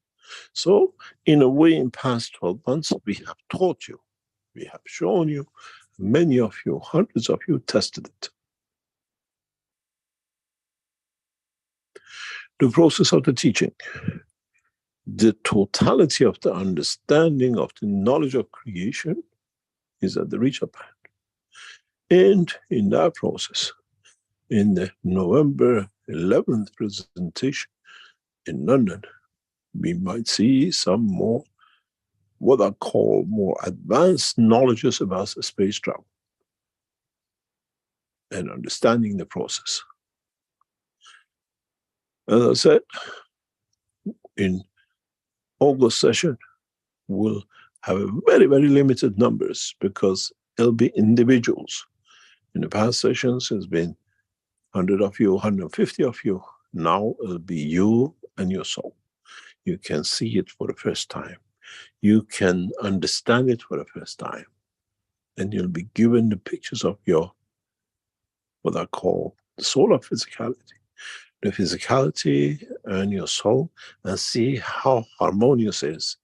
So, in a way, in past 12 months, we have taught you, we have shown you, many of you, hundreds of you tested it. The process of the teaching, the totality of the understanding of the knowledge of creation is at the reach of hand. And in that process, in the November 11th presentation in London, we might see some more, what I call more advanced knowledges about the space travel and understanding the process. As I said, in August session, we'll have very, very limited numbers because it'll be individuals. In the past sessions, it's been 100 of you, 150 of you. Now it'll be you and your soul. You can see it for the first time. You can understand it for the first time. And you'll be given the pictures of your, what I call the soul of physicality. The physicality and your soul, and see how harmonious it is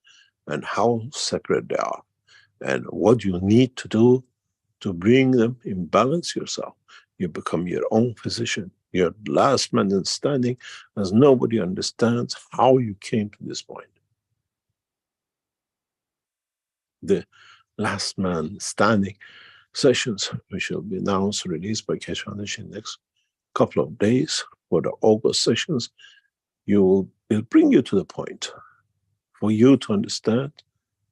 and how separate they are, and what you need to do to bring them in balance yourself. You become your own physician. You're the last man standing, as nobody understands how you came to this point. The last man standing sessions, which will be announced, released by Keshe Foundation next couple of days for the August sessions, will bring you to the point for you to understand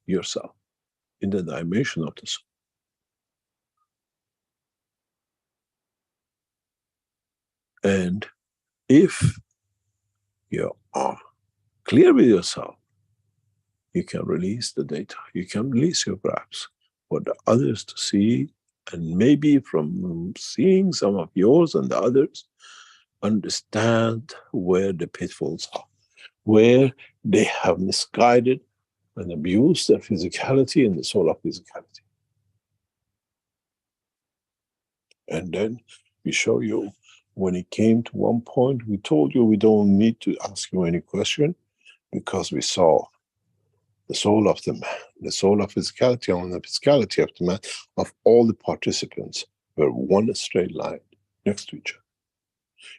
yourself in the dimension of the soul. And if you are clear with yourself, you can release the data, you can release your graphs for the others to see, and maybe from seeing some of yours and the others, understand where the pitfalls are, where they have misguided and abused their physicality and the soul of physicality. And then we show you, when it came to one point, we told you we don't need to ask you any question, because we saw the soul of the man, the soul of physicality and the physicality of the man, of all the participants, were one straight line next to each other,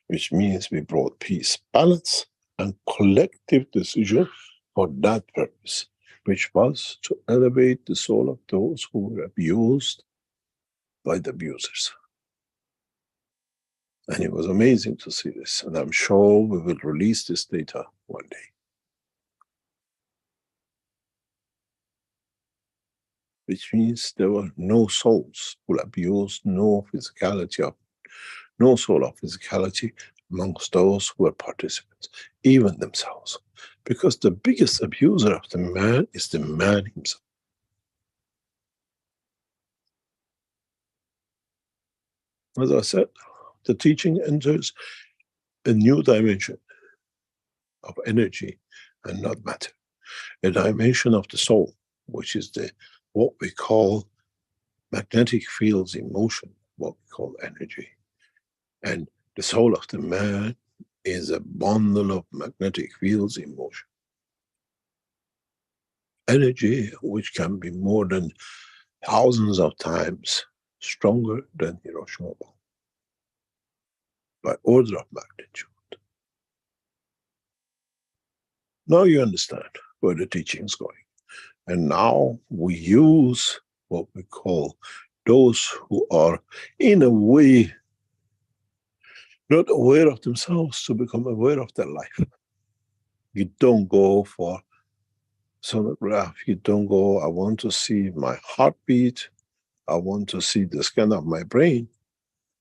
which means we brought peace, balance, and collective decision for that purpose, which was to elevate the soul of those who were abused by the abusers. And it was amazing to see this, and I'm sure we will release this data one day. Which means there were no souls who abused, no physicality of, no soul of physicality amongst those who were participants, even themselves. Because the biggest abuser of the man is the man himself. As I said, the teaching enters a new dimension of energy and not matter, a dimension of the soul, which is what we call magnetic fields in motion, what we call energy. And the soul of the man is a bundle of magnetic fields in motion. Energy which can be more than thousands of times stronger than Hiroshima bomb, by order of magnitude. Now you understand where the teaching is going. And now we use what we call those who are in a way not aware of themselves to become aware of their life. You don't go for sonograph, you don't go, I want to see my heartbeat, I want to see the scan of my brain.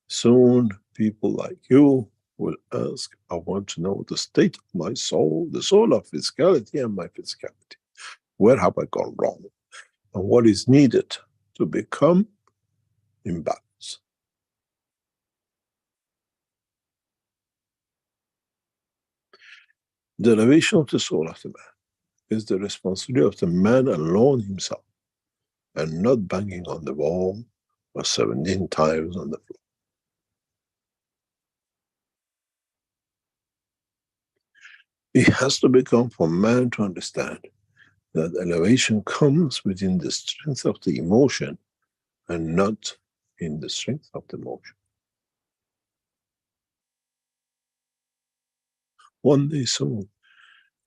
Soon people like you will ask, I want to know the state of my soul, the soul of physicality and my physicality. Where have I gone wrong? And what is needed to become in balance? The elevation of the soul of the man is the responsibility of the man alone himself, and not banging on the wall or 17 times on the floor. It has to become for man to understand that elevation comes within the strength of the emotion and not in the strength of the motion. One day soon,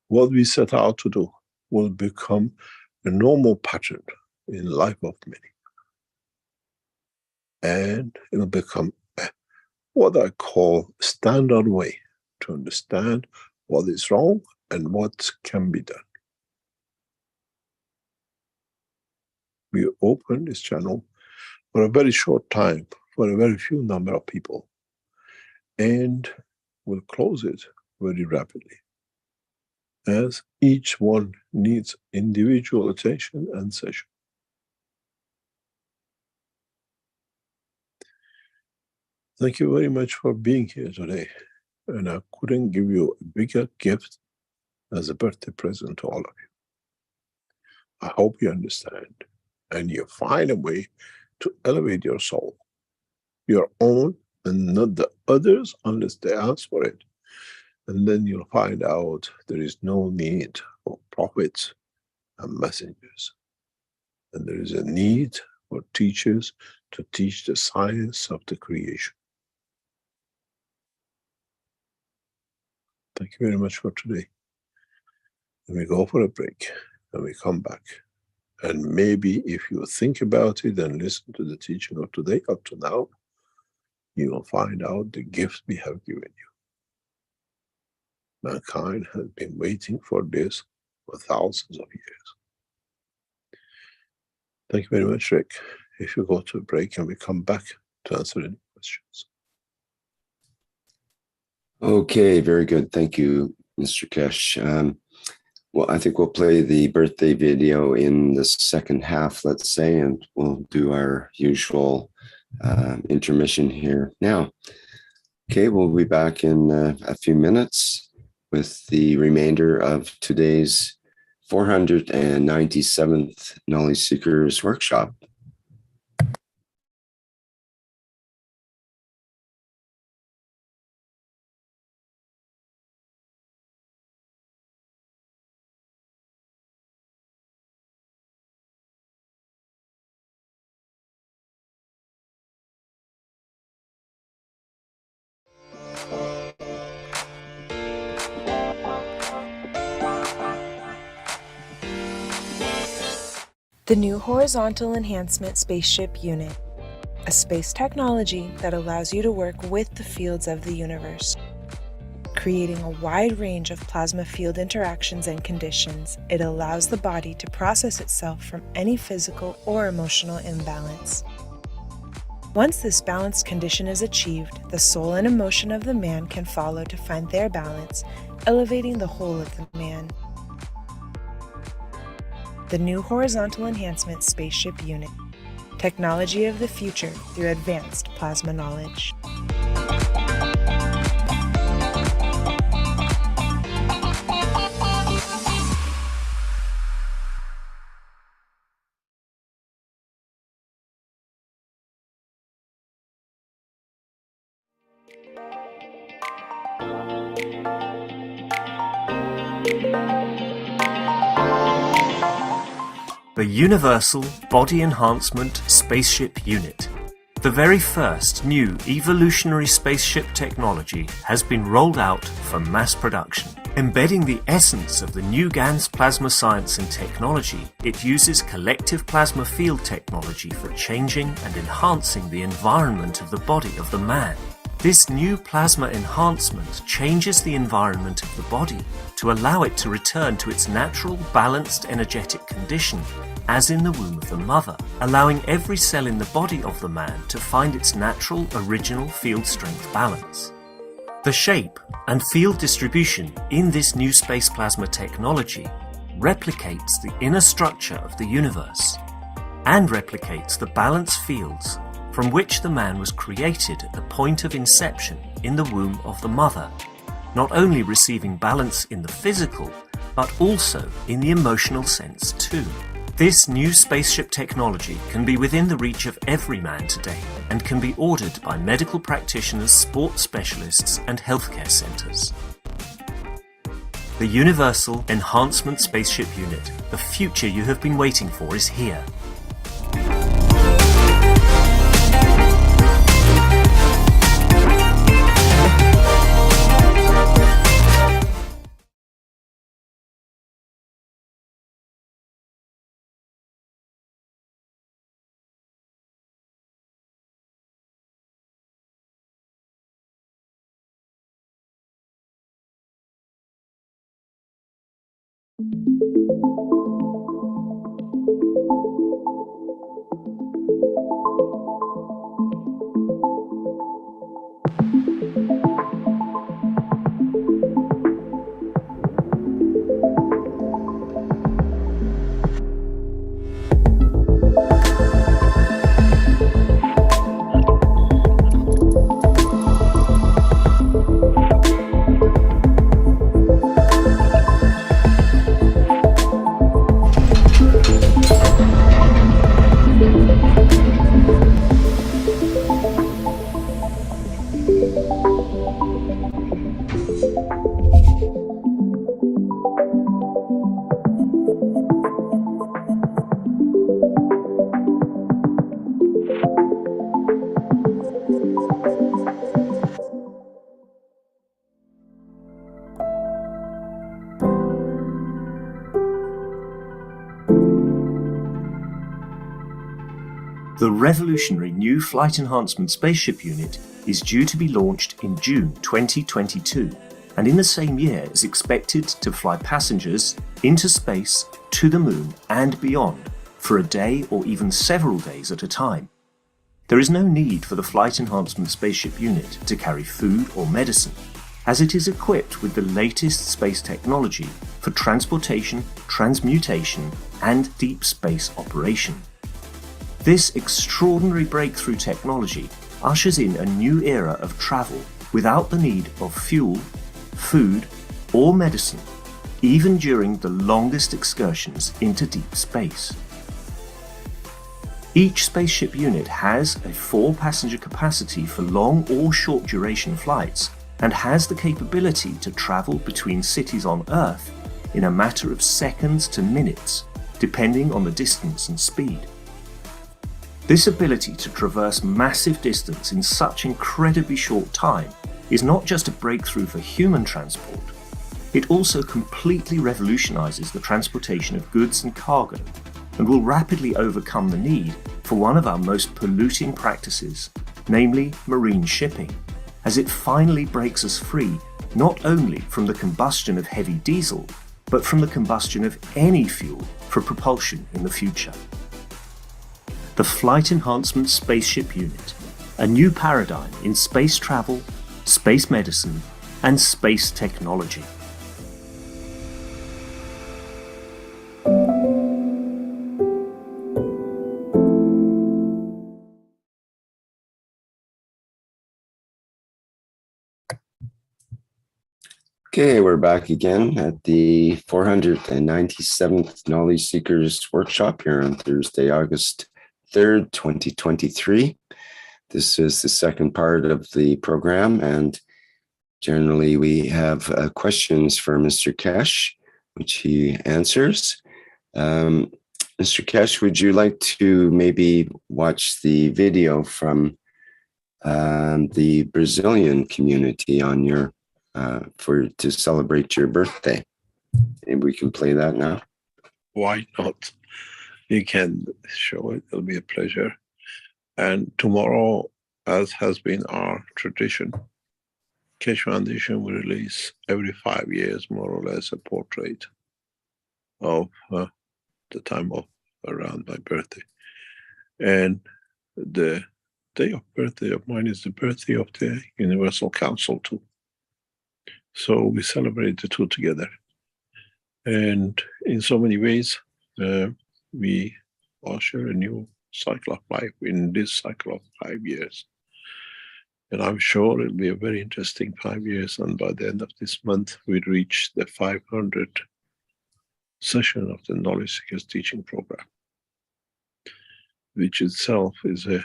what we set out to do will become a normal pattern in life of many. And it will become what I call standard way to understand what is wrong and what can be done. We open this channel for a very short time, for a very few number of people, and we'll close it very rapidly, as each one needs individual attention and session. Thank you very much for being here today, and I couldn't give you a bigger gift as a birthday present to all of you. I hope you understand, and you find a way to elevate your soul, your own and not the others unless they ask for it. And then you'll find out there is no need for prophets and messengers. And there is a need for teachers to teach the science of the creation. Thank you very much for today. And we go for a break and we come back. And maybe if you think about it and listen to the teaching of today up to now, you will find out the gift we have given you. Mankind has been waiting for this for thousands of years. Thank you very much, Rick. If you go to a break and we come back to answer any questions. Okay, very good. Thank you, Mr. Keshe. Well, I think we'll play the birthday video in the second half, let's say, and we'll do our usual intermission here now. Okay, we'll be back in a few minutes with the remainder of today's 497th Knowledge Seekers Workshop. The new Horizontal Enhancement Spaceship Unit, a space technology that allows you to work with the fields of the universe. Creating a wide range of plasma field interactions and conditions, it allows the body to process itself from any physical or emotional imbalance. Once this balanced condition is achieved, the soul and emotion of the man can follow to find their balance, elevating the whole of the man. The new Horizontal Enhancement Spaceship Unit. Technology of the future through advanced plasma knowledge. The Universal Body Enhancement Spaceship Unit. The very first new evolutionary spaceship technology has been rolled out for mass production. Embedding the essence of the new GANS plasma science and technology, it uses collective plasma field technology for changing and enhancing the environment of the body of the man. This new plasma enhancement changes the environment of the body to allow it to return to its natural, balanced energetic condition, as in the womb of the mother, allowing every cell in the body of the man to find its natural, original field strength balance. The shape and field distribution in this new space plasma technology replicates the inner structure of the universe and replicates the balance fields from which the man was created at the point of inception in the womb of the mother, not only receiving balance in the physical, but also in the emotional sense too. This new spaceship technology can be within the reach of every man today and can be ordered by medical practitioners, sports specialists, and healthcare centers. The Universal Enhancement Spaceship Unit, the future you have been waiting for, is here. The revolutionary new Flight Enhancement Spaceship Unit is due to be launched in June 2022, and in the same year is expected to fly passengers into space, to the moon and beyond for a day or even several days at a time. There is no need for the Flight Enhancement Spaceship Unit to carry food or medicine, as it is equipped with the latest space technology for transportation, transmutation and deep space operation. This extraordinary breakthrough technology ushers in a new era of travel without the need of fuel, food, or medicine, even during the longest excursions into deep space. Each spaceship unit has a 4-passenger capacity for long or short duration flights and has the capability to travel between cities on Earth in a matter of seconds to minutes, depending on the distance and speed. This ability to traverse massive distance in such incredibly short time is not just a breakthrough for human transport, it also completely revolutionizes the transportation of goods and cargo and will rapidly overcome the need for one of our most polluting practices, namely marine shipping, as it finally breaks us free not only from the combustion of heavy diesel, but from the combustion of any fuel for propulsion in the future. The Flight Enhancement Spaceship Unit, a new paradigm in space travel, space medicine, and space technology. Okay, we're back again at the 497th Knowledge Seekers Workshop here on Thursday, August 3rd, 2023. This is the second part of the program, and generally we have questions for Mr. Keshe, which he answers. Mr. Keshe, would you like to maybe watch the video from the Brazilian community on your to celebrate your birthday? Maybe we can play that now. Why not? You can show it. It'll be a pleasure. And tomorrow, as has been our tradition, Keshe Foundation will release every 5 years, more or less, a portrait of the time of around my birthday. And the day of birthday of mine is the birthday of the Universal Council too. So we celebrate the two together. And in so many ways, we usher a new cycle of life in this cycle of 5 years. And I'm sure it'll be a very interesting 5 years. And by the end of this month, we'll reach the 500th session of the Knowledge Seekers Teaching Program, which itself is a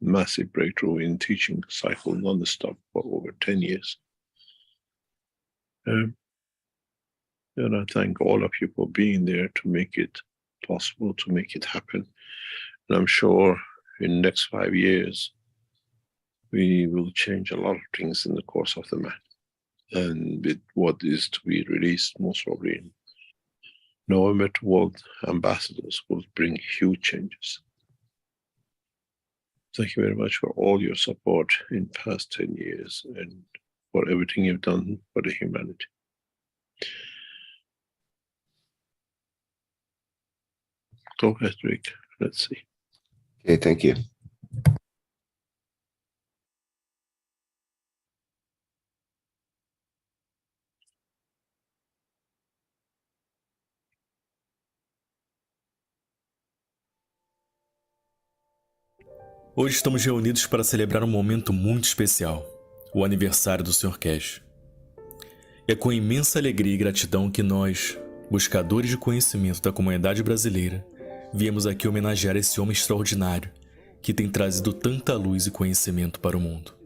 massive breakthrough in teaching cycle non-stop for over 10 years. And I thank all of you for being there to make it possible, to make it happen. And I'm sure in the next 5 years, we will change a lot of things in the course of the man. And with what is to be released, most probably in November, to World Ambassadors will bring huge changes. Thank you very much for all your support in past 10 years and for everything you've done for the humanity. Go ahead, Rick. Let's see. Okay, thank you. Hoje estamos reunidos para celebrar um momento muito especial, o aniversário do Sr. Keshe. É com imensa alegria e gratidão que nós, buscadores de conhecimento da comunidade brasileira, viemos aqui homenagear esse homem extraordinário que tem trazido tanta luz e conhecimento para o mundo.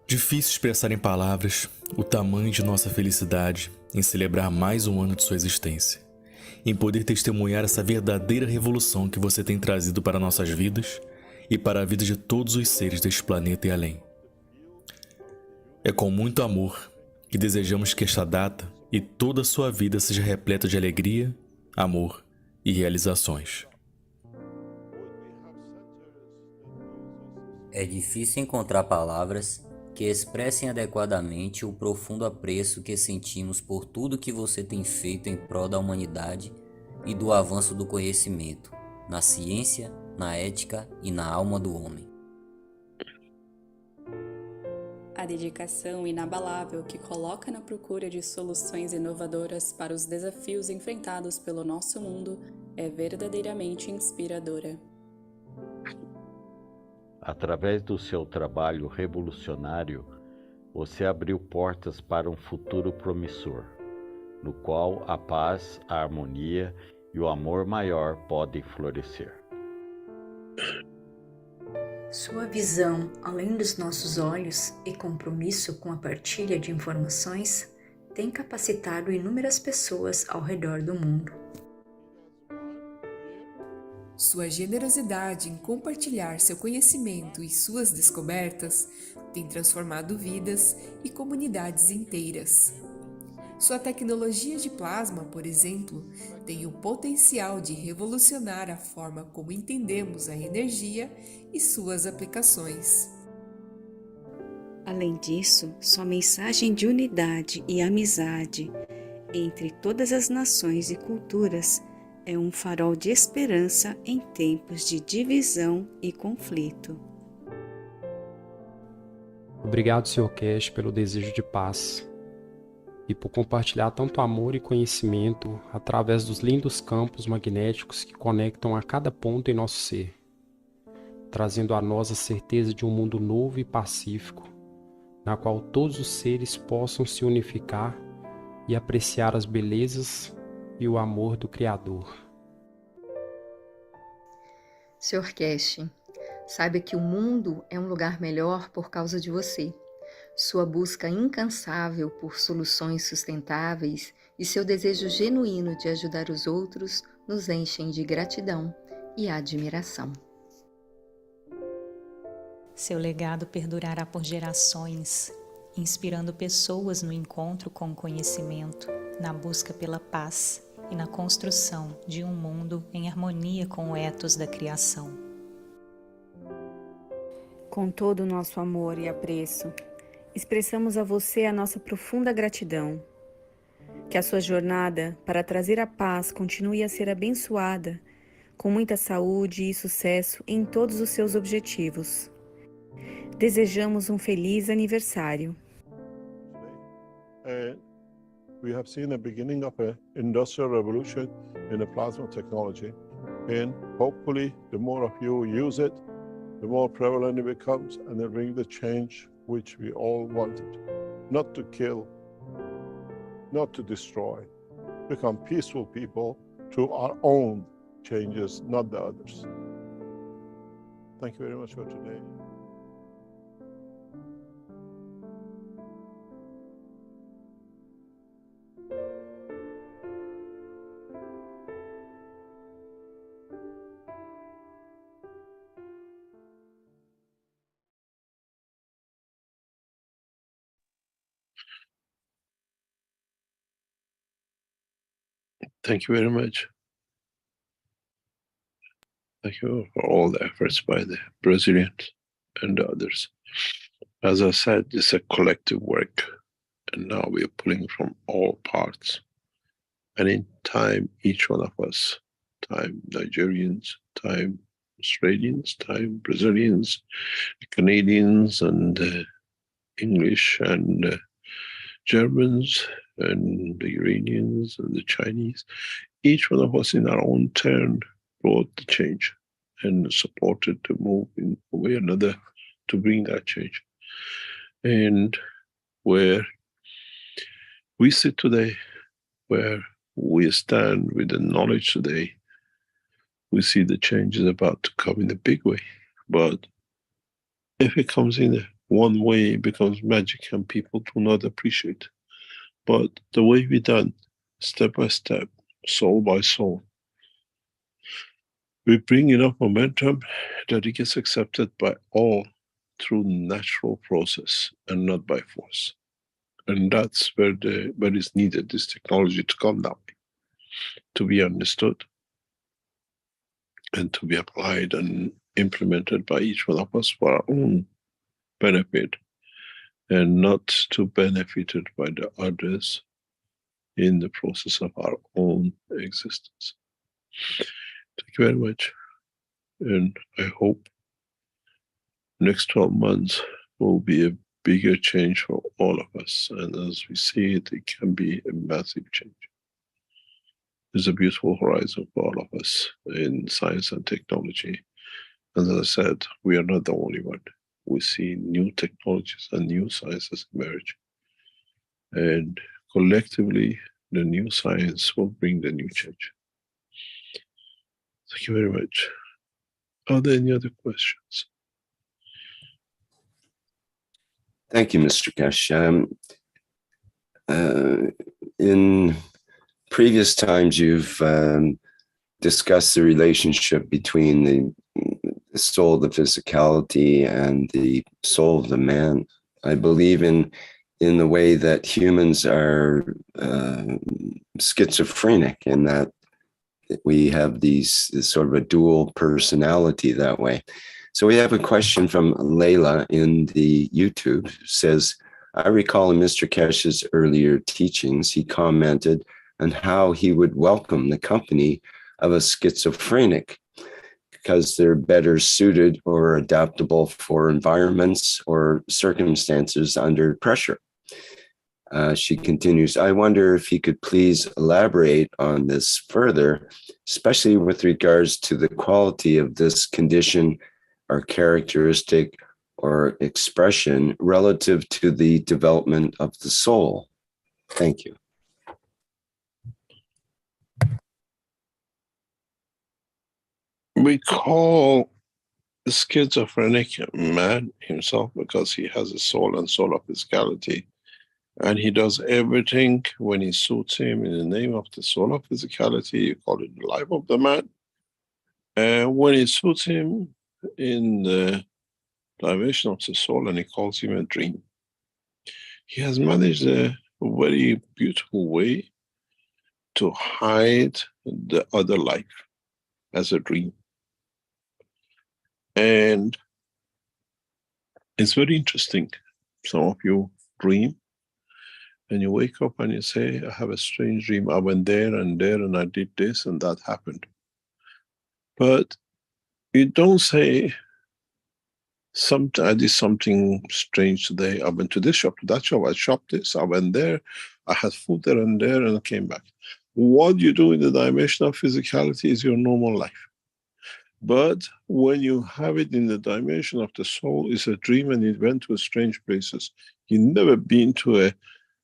Difícil expressar em palavras o tamanho de nossa felicidade em celebrar mais um ano de sua existência, em poder testemunhar essa verdadeira revolução que você tem trazido para nossas vidas e para a vida de todos os seres deste planeta e além. É com muito amor que desejamos que esta data e toda a sua vida seja repleta de alegria, amor e realizações. É difícil encontrar palavras que expressem adequadamente o profundo apreço que sentimos por tudo que você tem feito em prol da humanidade e do avanço do conhecimento, na ciência, na ética e na alma do homem. A dedicação inabalável que coloca na procura de soluções inovadoras para os desafios enfrentados pelo nosso mundo é verdadeiramente inspiradora. Através do seu trabalho revolucionário, você abriu portas para um futuro promissor, no qual a paz, a harmonia e o amor maior podem florescer. Sua visão, além dos nossos olhos, e compromisso com a partilha de informações, tem capacitado inúmeras pessoas ao redor do mundo. Sua generosidade em compartilhar seu conhecimento e suas descobertas tem transformado vidas e comunidades inteiras. Sua tecnologia de plasma, por exemplo, tem o potencial de revolucionar a forma como entendemos a energia e suas aplicações. Além disso, sua mensagem de unidade e amizade entre todas as nações e culturas é um farol de esperança em tempos de divisão e conflito. Obrigado, Sr. Keshe, pelo desejo de paz e por compartilhar tanto amor e conhecimento através dos lindos campos magnéticos que conectam a cada ponto em nosso ser, trazendo a nós a certeza de um mundo novo e pacífico, na qual todos os seres possam se unificar e apreciar as belezas e o amor do Criador. Sr. Keshe, saiba que o mundo é um lugar melhor por causa de você. Sua busca incansável por soluções sustentáveis e seu desejo genuíno de ajudar os outros nos enchem de gratidão e admiração. Seu legado perdurará por gerações, inspirando pessoas no encontro com o conhecimento, na busca pela paz e na construção de um mundo em harmonia com o ethos da criação. Com todo o nosso amor e apreço, expressamos a você a nossa profunda gratidão. Que a sua jornada para trazer a paz continue a ser abençoada, com muita saúde e sucesso em todos os seus objetivos. Desejamos um feliz aniversário. We have seen the beginning of an industrial revolution in the plasma technology, and hopefully the more of you use it, the more prevalent it becomes, and it brings the change which we all wanted. Not to kill, not to destroy, become peaceful people through our own changes, not the others. Thank you very much for today. Thank you very much. Thank you for all the efforts by the Brazilians and the others. As I said, it's a collective work, and now we are pulling from all parts. And in time, each one of us, time Nigerians, time Australians, time Brazilians, Canadians, and English, and Germans, and the Iranians, and the Chinese, each one of us in our own turn brought the change and supported to move in a way or another to bring that change. And where we sit today, where we stand with the knowledge today, we see the change is about to come in a big way. But if it comes in one way, it becomes magic and people do not appreciate. But the way we done, step by step, soul by soul, we bring enough momentum that it gets accepted by all through natural process and not by force. And that's where it's needed, this technology to come that way, to be understood and to be applied and implemented by each one of us for our own benefit, and not to benefited by the others in the process of our own existence. Thank you very much. And I hope next 12 months will be a bigger change for all of us. And as we see it, it can be a massive change. There's a beautiful horizon for all of us in science and technology. As I said, we are not the only one. We see new technologies and new sciences emerge. And collectively, the new science will bring the new change. Thank you very much. Are there any other questions? Thank you, Mr. Keshe. In previous times, you've discussed the relationship between the soul, the physicality, and the soul of the man. I believe in the way that humans are schizophrenic, in that we have this sort of a dual personality that way. So we have a question from Layla in the YouTube. It says, I recall in Mr. Keshe's earlier teachings, he commented on how he would welcome the company of a schizophrenic because they're better suited or adaptable for environments or circumstances under pressure. She continues, I wonder if he could please elaborate on this further, especially with regards to the quality of this condition or characteristic or expression relative to the development of the soul. Thank you. We call schizophrenic man himself, because he has a soul and soul of physicality, and he does everything when it suits him in the name of the soul of physicality. You call it the life of the man. And when it suits him in the dimension of the soul, and he calls him a dream. He has managed a very beautiful way to hide the other life as a dream. And it's very interesting. Some of you dream and you wake up and you say, I have a strange dream. I went there and there and I did this and that happened. But you don't say, I did something strange today. I went to this shop, to that shop, I shopped this, I went there, I had food there and came back. What you do in the dimension of physicality is your normal life. But when you have it in the dimension of the soul, it's a dream, and it went to strange places. You've never been to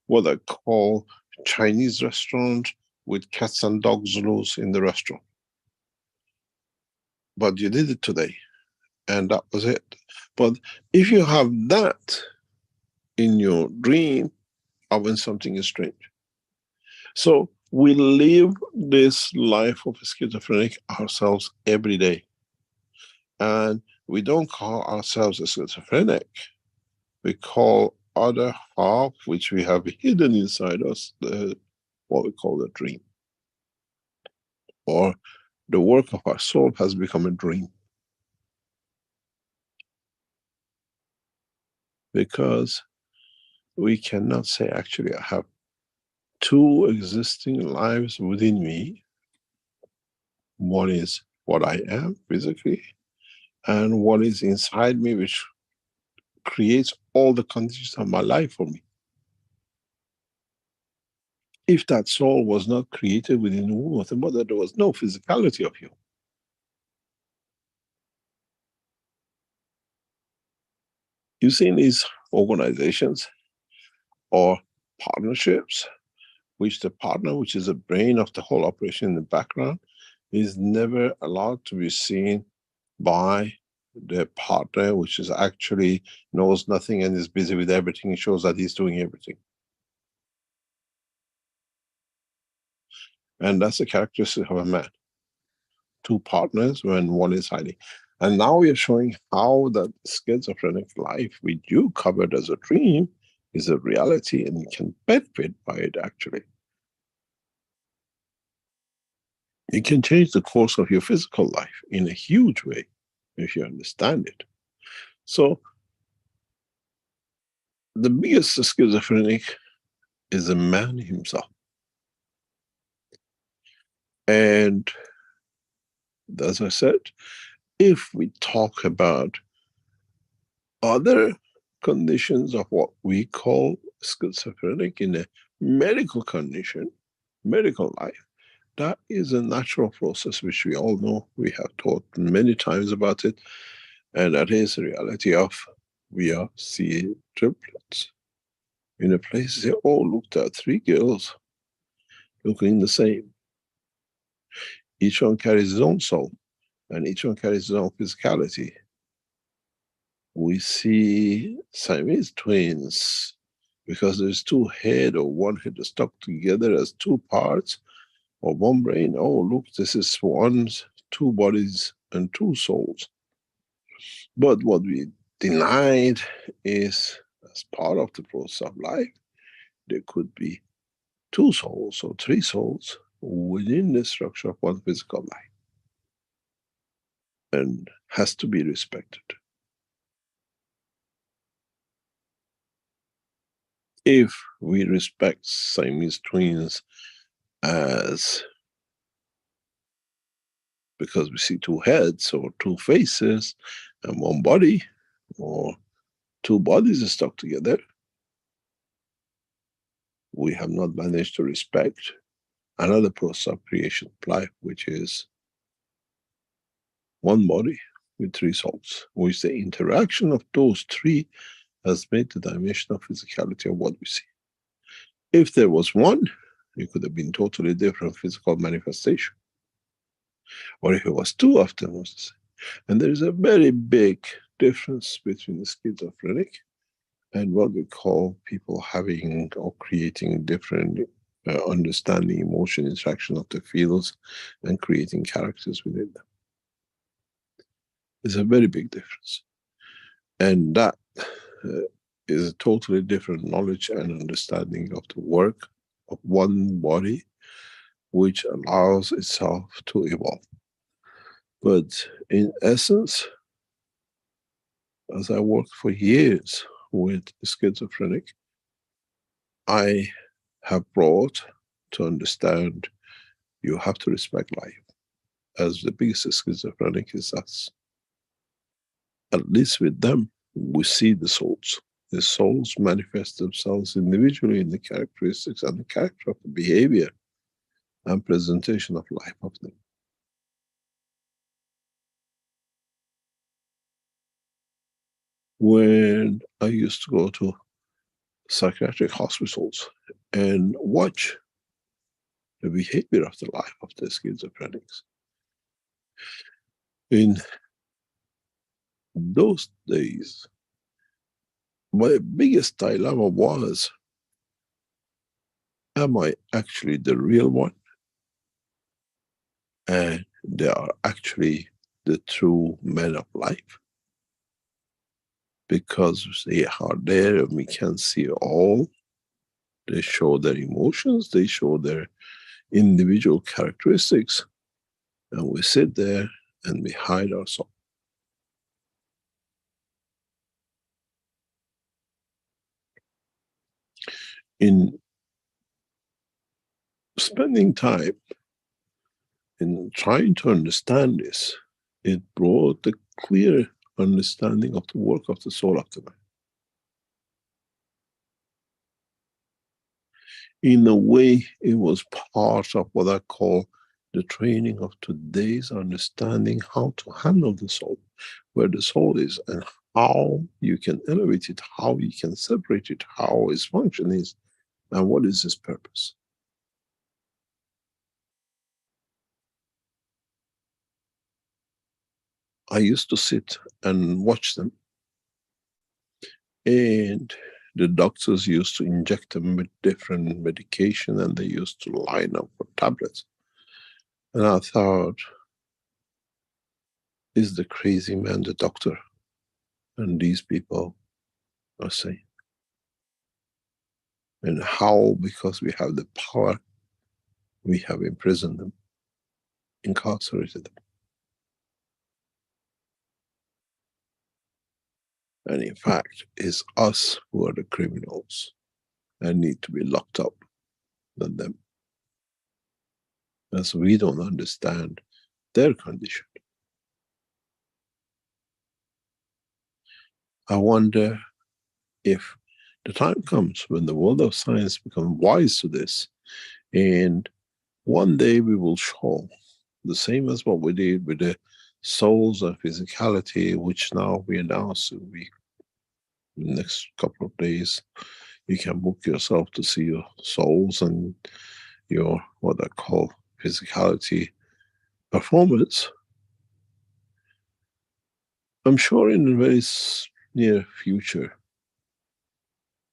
what I call Chinese restaurant with cats and dogs loose in the restaurant. But you did it today, and that was it. But if you have that in your dream, when something is strange. So we live this life of schizophrenic ourselves every day. And we don't call ourselves a schizophrenic. We call other half, which we have hidden inside us, what we call the dream. Or the work of our soul has become a dream. Because we cannot say, actually, I have two existing lives within me. One is what I am physically, and what is inside me, which creates all the conditions of my life for me. If that soul was not created within the womb of the mother, there was no physicality of you. You see, in these organizations or partnerships, which the partner, which is the brain of the whole operation in the background, is never allowed to be seen by the partner, which is actually knows nothing and is busy with everything. It shows that he's doing everything. And that's the characteristic of a man. Two partners when one is hiding. And now we are showing how that schizophrenic life, which you covered as a dream, is a reality, and you can benefit by it actually. You can change the course of your physical life in a huge way if you understand it. So the biggest schizophrenic is the man himself. And as I said, if we talk about other conditions of what we call schizophrenic in a medical condition, medical life, that is a natural process which we all know. We have taught many times about it, and that is the reality of we are seeing triplets. In a place they all looked at, three girls looking the same. Each one carries his own soul, and each one carries his own physicality. We see Siamese twins because there's two heads or one head stuck together as two parts or one brain. Oh, look, this is two bodies and two souls. But what we denied is, as part of the process of life, there could be two souls or three souls within the structure of one physical life, and has to be respected. If we respect Siamese twins as because we see two heads or two faces and one body, or two bodies stuck together, we have not managed to respect another process of creation of life, which is one body with three souls, which the interaction of those three has made the dimension of physicality of what we see. If there was one, it could have been totally different physical manifestation. Or if it was two of them, And there is a very big difference between the schizophrenic and what we call people having or creating different understanding, emotion, interaction of the fields and creating characters within them. There's a very big difference. And that is a totally different knowledge and understanding of the work of one body, which allows itself to evolve. But in essence, as I worked for years with schizophrenic, I have brought to understand you have to respect life. As the biggest schizophrenic is us. At least with them, we see the souls. The souls manifest themselves individually in the characteristics and the character of the behavior and presentation of life of them. When I used to go to psychiatric hospitals and watch the behavior of the life of the schizophrenics, in those days, my biggest dilemma was, am I actually the real one? And they are actually the true men of life? Because they are there and we can see all. They show their emotions, they show their individual characteristics, and we sit there and we hide ourselves. In spending time in trying to understand this, it brought the clear understanding of the work of the soul of the man. In a way, it was part of what I call the training of today's understanding how to handle the soul, where the soul is and how you can elevate it, how you can separate it, how its function is, and what is its purpose. I used to sit and watch them, and the doctors used to inject them with different medication and they used to line up for tablets. And I thought, is the crazy man the doctor? And these people are sane. And how, because we have the power, we have imprisoned them, incarcerated them. And in fact, it's us who are the criminals and need to be locked up, not them. As we don't understand their condition. I wonder if the time comes when the world of science becomes wise to this, and one day we will show the same as what we did with the souls and physicality, which now we announce in the next couple of days. You can book yourself to see your souls and your, what I call, physicality performance. I'm sure in the very near future,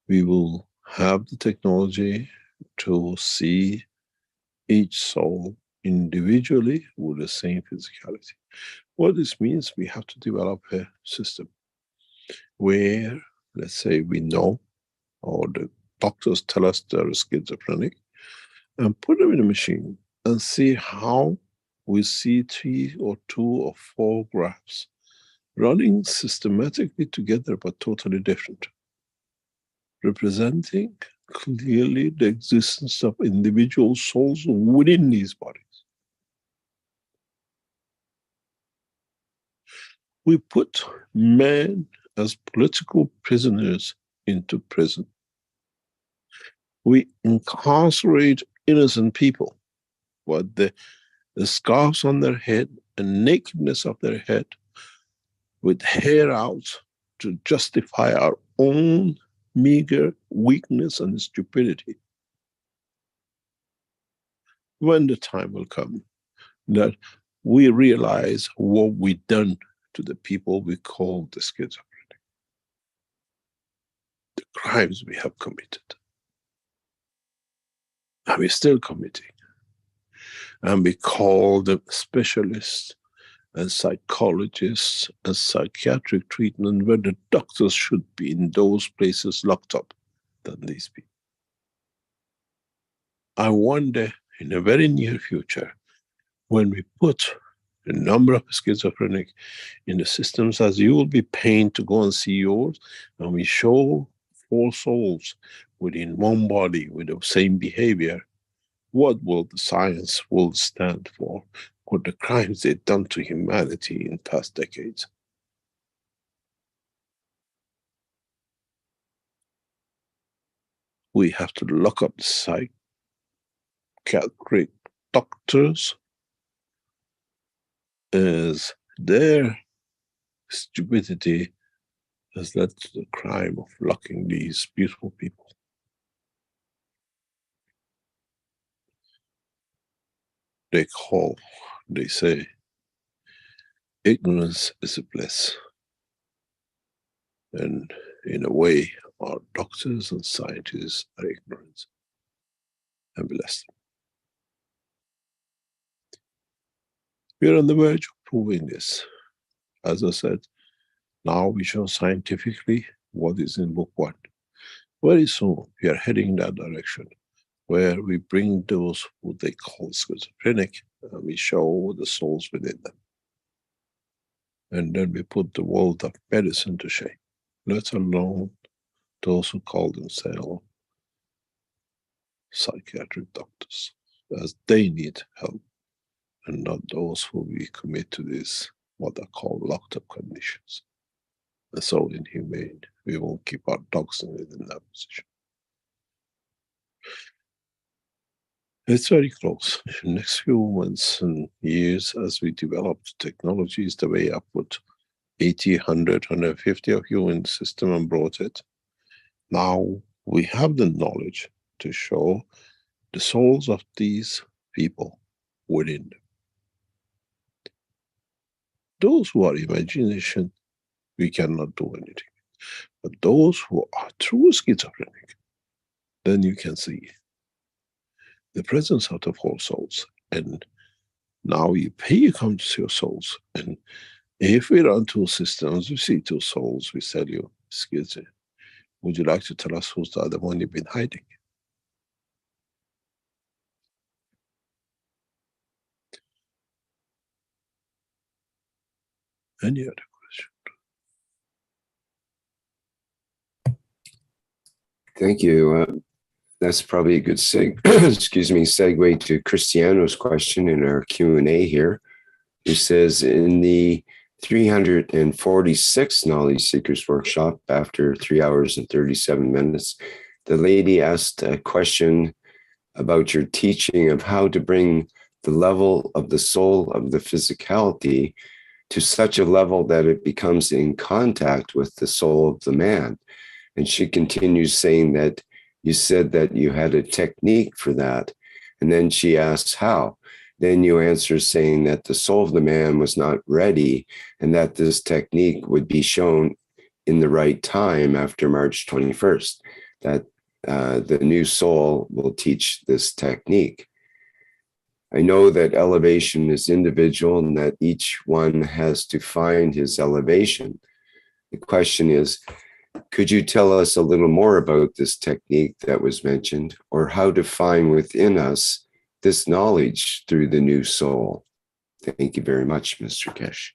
we will have the technology to see each soul individually with the same physicality. What this means, we have to develop a system where, let's say we know, or the doctors tell us they're schizophrenic, and put them in a machine and see how we see 3 or 2 or 4 graphs running systematically together but totally different, representing clearly the existence of individual souls within these bodies. We put men as political prisoners into prison. We incarcerate innocent people, but the scarves on their head and nakedness of their head with hair out to justify our own meager weakness and stupidity. When the time will come that we realize what we've done to the people we call the schizophrenic, the crimes we have committed, and we're still committing. And we call them specialists and psychologists and psychiatric treatment, where the doctors should be in those places locked up than these people. I wonder in the very near future, when we put the number of schizophrenic in the systems, as you will be paying to go and see yours, and we show 4 souls within one body with the same behavior, what will the science will stand for the crimes they've done to humanity in past decades? We have to lock up the psychiatric doctors, as their stupidity has led to the crime of locking these beautiful people. They say, ignorance is a bliss. And in a way, our doctors and scientists are ignorant and blessed. We are on the verge of proving this. As I said, now we show scientifically what is in book 1. Very soon, we are heading in that direction, where we bring those who they call schizophrenic, and we show the souls within them. And then we put the world of medicine to shame, let alone those who call themselves psychiatric doctors, as they need help, and not those who we commit to these, what are called locked up conditions. And so inhumane, we won't keep our dogs in that position. It's very close. In the next few months and years, as we develop technologies, the way I put 80, 100, 150 of you in the system and brought it, now we have the knowledge to show the souls of these people within them. Those who are imagination, we cannot do anything. But those who are true schizophrenic, then you can see the presence of the 4 souls. And now you pay, you come to see your souls. And if we run 2 systems, we see 2 souls, we tell you, excuse me, would you like to tell us who's the other one you've been hiding? Any other question? Thank you. That's probably a good segue to Cristiano's question in our Q&A here. He says, in the 346 Knowledge Seekers Workshop, after 3 hours and 37 minutes, the lady asked a question about your teaching of how to bring the level of the soul of the physicality to such a level that it becomes in contact with the soul of the man. And she continues saying that you said that you had a technique for that. And then she asks how. Then you answer saying that the soul of the man was not ready and that this technique would be shown in the right time after March 21st, that the new soul will teach this technique. I know that elevation is individual and that each one has to find his elevation. The question is, could you tell us a little more about this technique that was mentioned, or how to find within us this knowledge through the new soul? Thank you very much, Mr. Keshe.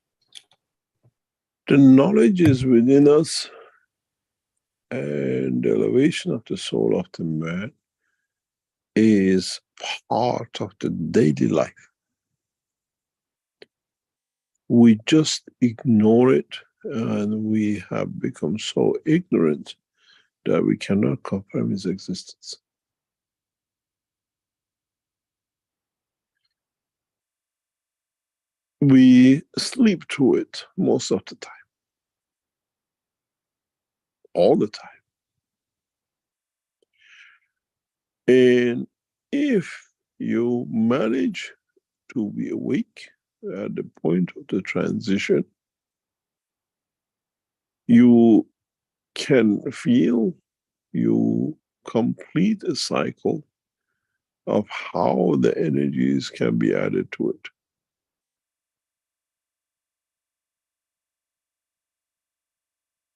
The knowledge is within us, and the elevation of the soul of the man is part of the daily life. We just ignore it, and we have become so ignorant that we cannot confirm his existence. We sleep through it most of the time. All the time. And if you manage to be awake at the point of the transition, you can feel you complete a cycle of how the energies can be added to it.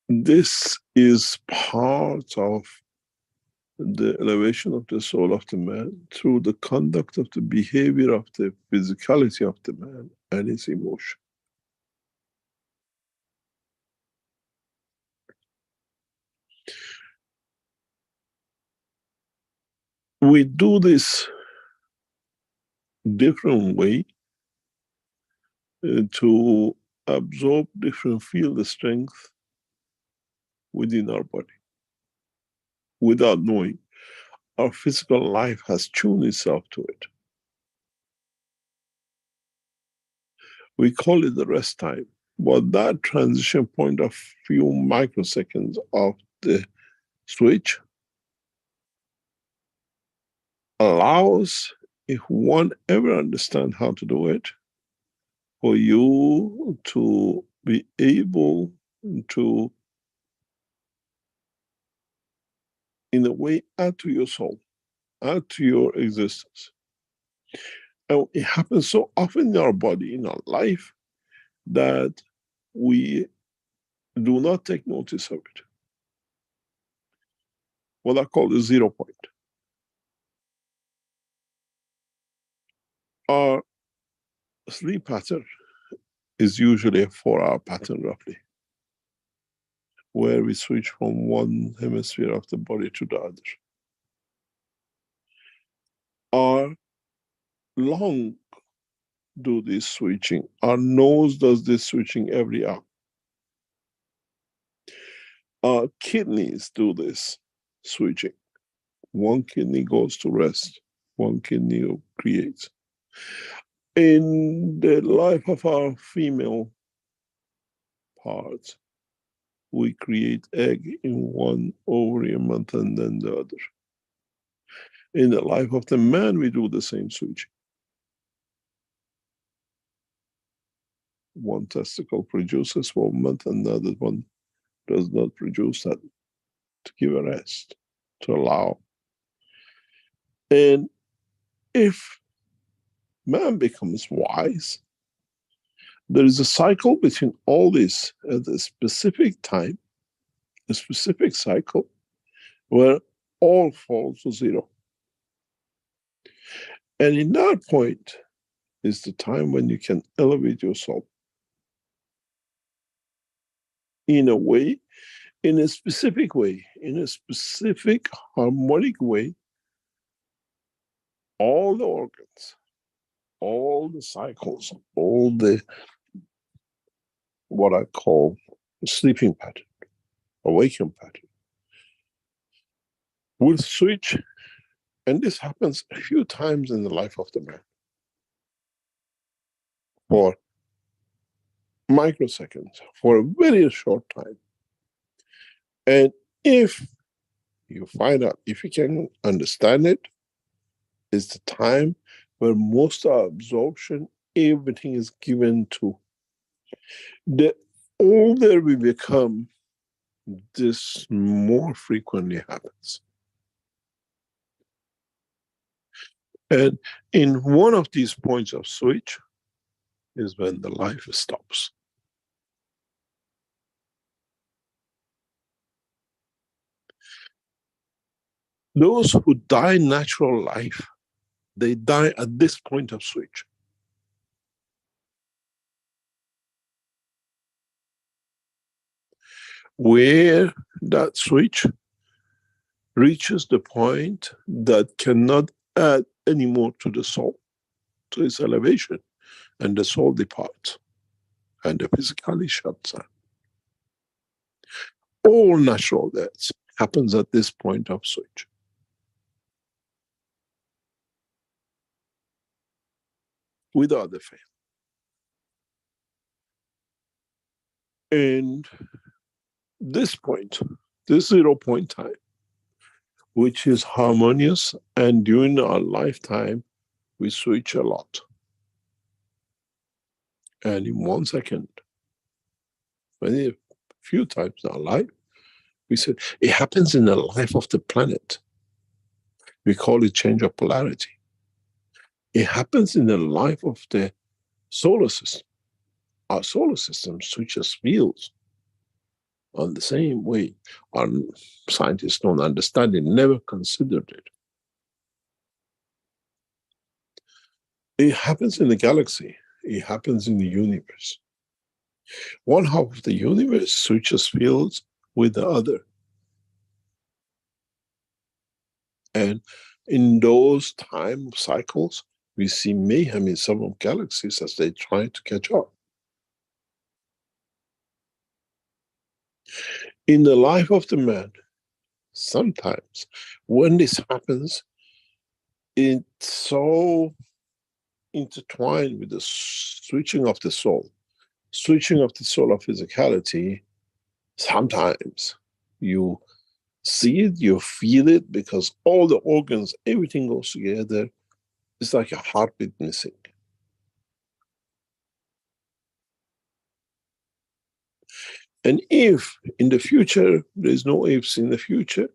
This is part of the elevation of the soul of the man through the conduct of the behavior of the physicality of the man and his emotion. We do this different way to absorb different field strength within our body without knowing. Our physical life has tuned itself to it. We call it the rest time. But that transition point of few microseconds of the switch allows, if one ever understands how to do it, for you to be able to, in a way, add to your soul, add to your existence. And it happens so often in our body, in our life, that we do not take notice of it. What I call the 0 point. Our sleep pattern is usually a 4-hour pattern, roughly, where we switch from one hemisphere of the body to the other. Our lung do this switching. Our nose does this switching every hour. Our kidneys do this switching. One kidney goes to rest, one kidney creates. In the life of our female parts, we create egg in one ovary a month and then the other. In the life of the man, we do the same switching. One testicle produces for a month and the other one does not produce that, to give a rest, to allow. And if man becomes wise, there is a cycle between all this at a specific time, a specific cycle, where all falls to 0. And in that point is the time when you can elevate your soul. In a way, in a specific way, in a specific harmonic way, all the organs, all the cycles, all the, what I call sleeping pattern, awakening pattern, will switch. And this happens a few times in the life of the man, for microseconds, for a very short time. And if you find out, if you can understand it, is the time where most of our absorption, everything is given to. The older we become, this more frequently happens. And in one of these points of switch is when the life stops. Those who die natural life, they die at this point of switch. Where that switch reaches the point that cannot add any more to the soul, to its elevation, and the soul departs, and the physicality shuts down. All natural deaths happens at this point of switch. Without a fail. And this point, this 0 point time, which is harmonious, and during our lifetime, we switch a lot. And in 1 second, a few times in our life, we said it happens in the life of the planet. We call it change of polarity. It happens in the life of the solar system. Our solar system switches fields on the same way. Our scientists don't understand it, never considered it. It happens in the galaxy. It happens in the universe. One half of the universe switches fields with the other. And in those time cycles, we see mayhem in some of galaxies as they try to catch up. In the life of the man, sometimes when this happens, it's so intertwined with the switching of the soul of physicality. Sometimes you see it, you feel it, because all the organs, everything goes together. It's like a heartbeat missing. And if in the future, there's no ifs in the future,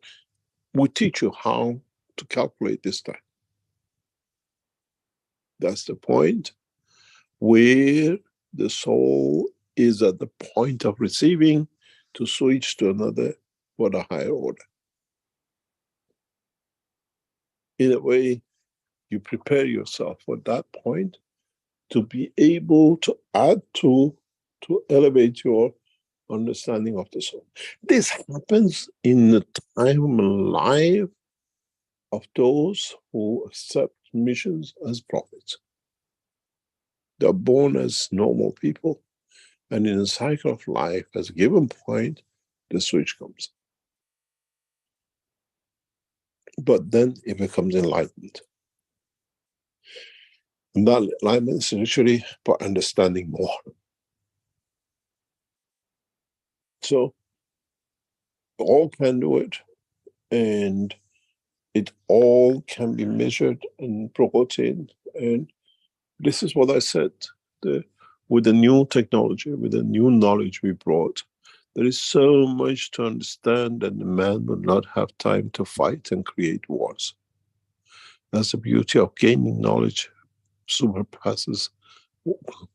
we teach you how to calculate this time. That's the point where the soul is at the point of receiving to switch to another for the higher order. In a way, you prepare yourself for that point to be able to add to elevate your understanding of the soul. This happens in the time and life of those who accept missions as prophets. They're born as normal people, and in the cycle of life, at a given point, the switch comes. But then it becomes enlightened. And that enlightenment is literally by understanding more. So all can do it, and it all can be measured and brought in. And this is what I said, with the new technology, with the new knowledge we brought, there is so much to understand that the man will not have time to fight and create wars. That's the beauty of gaining knowledge, surpasses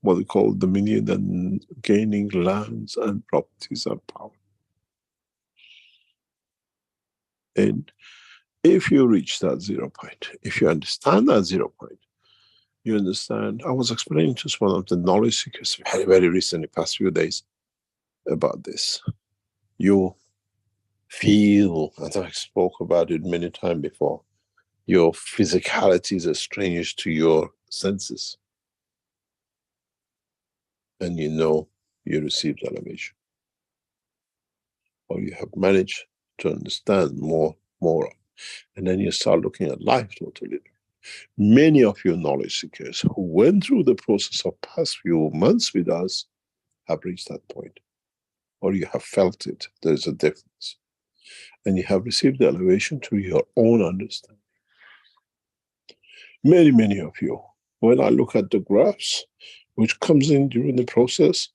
what we call dominion and gaining lands and properties and power. And if you reach that 0 point, if you understand that 0 point, you understand. I was explaining to one of the knowledge seekers very, very recently, past few days, about this. You feel, as I spoke about it many times before, your physicality is strange to your senses. And you know you received elevation. Or you have managed to understand more. And then you start looking at life totally different. Many of you knowledge seekers who went through the process of past few months with us have reached that point. Or you have felt it, there's a difference. And you have received the elevation through your own understanding. Many, many of you, when I look at the graphs, which comes in during the process,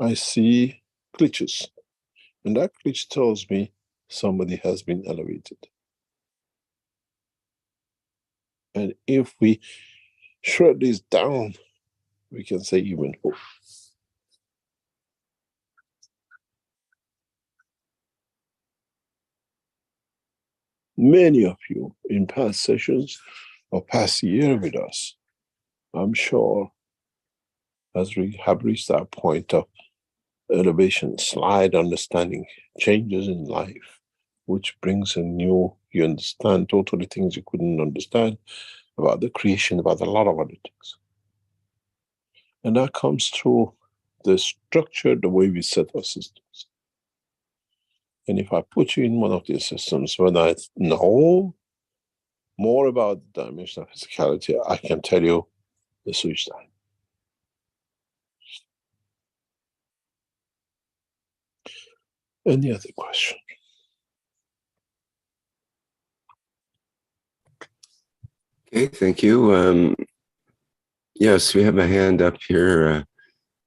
I see glitches. And that glitch tells me somebody has been elevated. And if we shred this down, we can say even hope. Many of you in past sessions or past year with us, I'm sure, as we have reached that point of elevation, slide understanding, changes in life, which brings a new, you understand totally things you couldn't understand about the creation, about a lot of other things. And that comes through the structure, the way we set our systems. And if I put you in one of these systems, when I know more about the dimension of physicality, I can tell you the switch time. Any other question? Okay, thank you. Yes, we have a hand up here.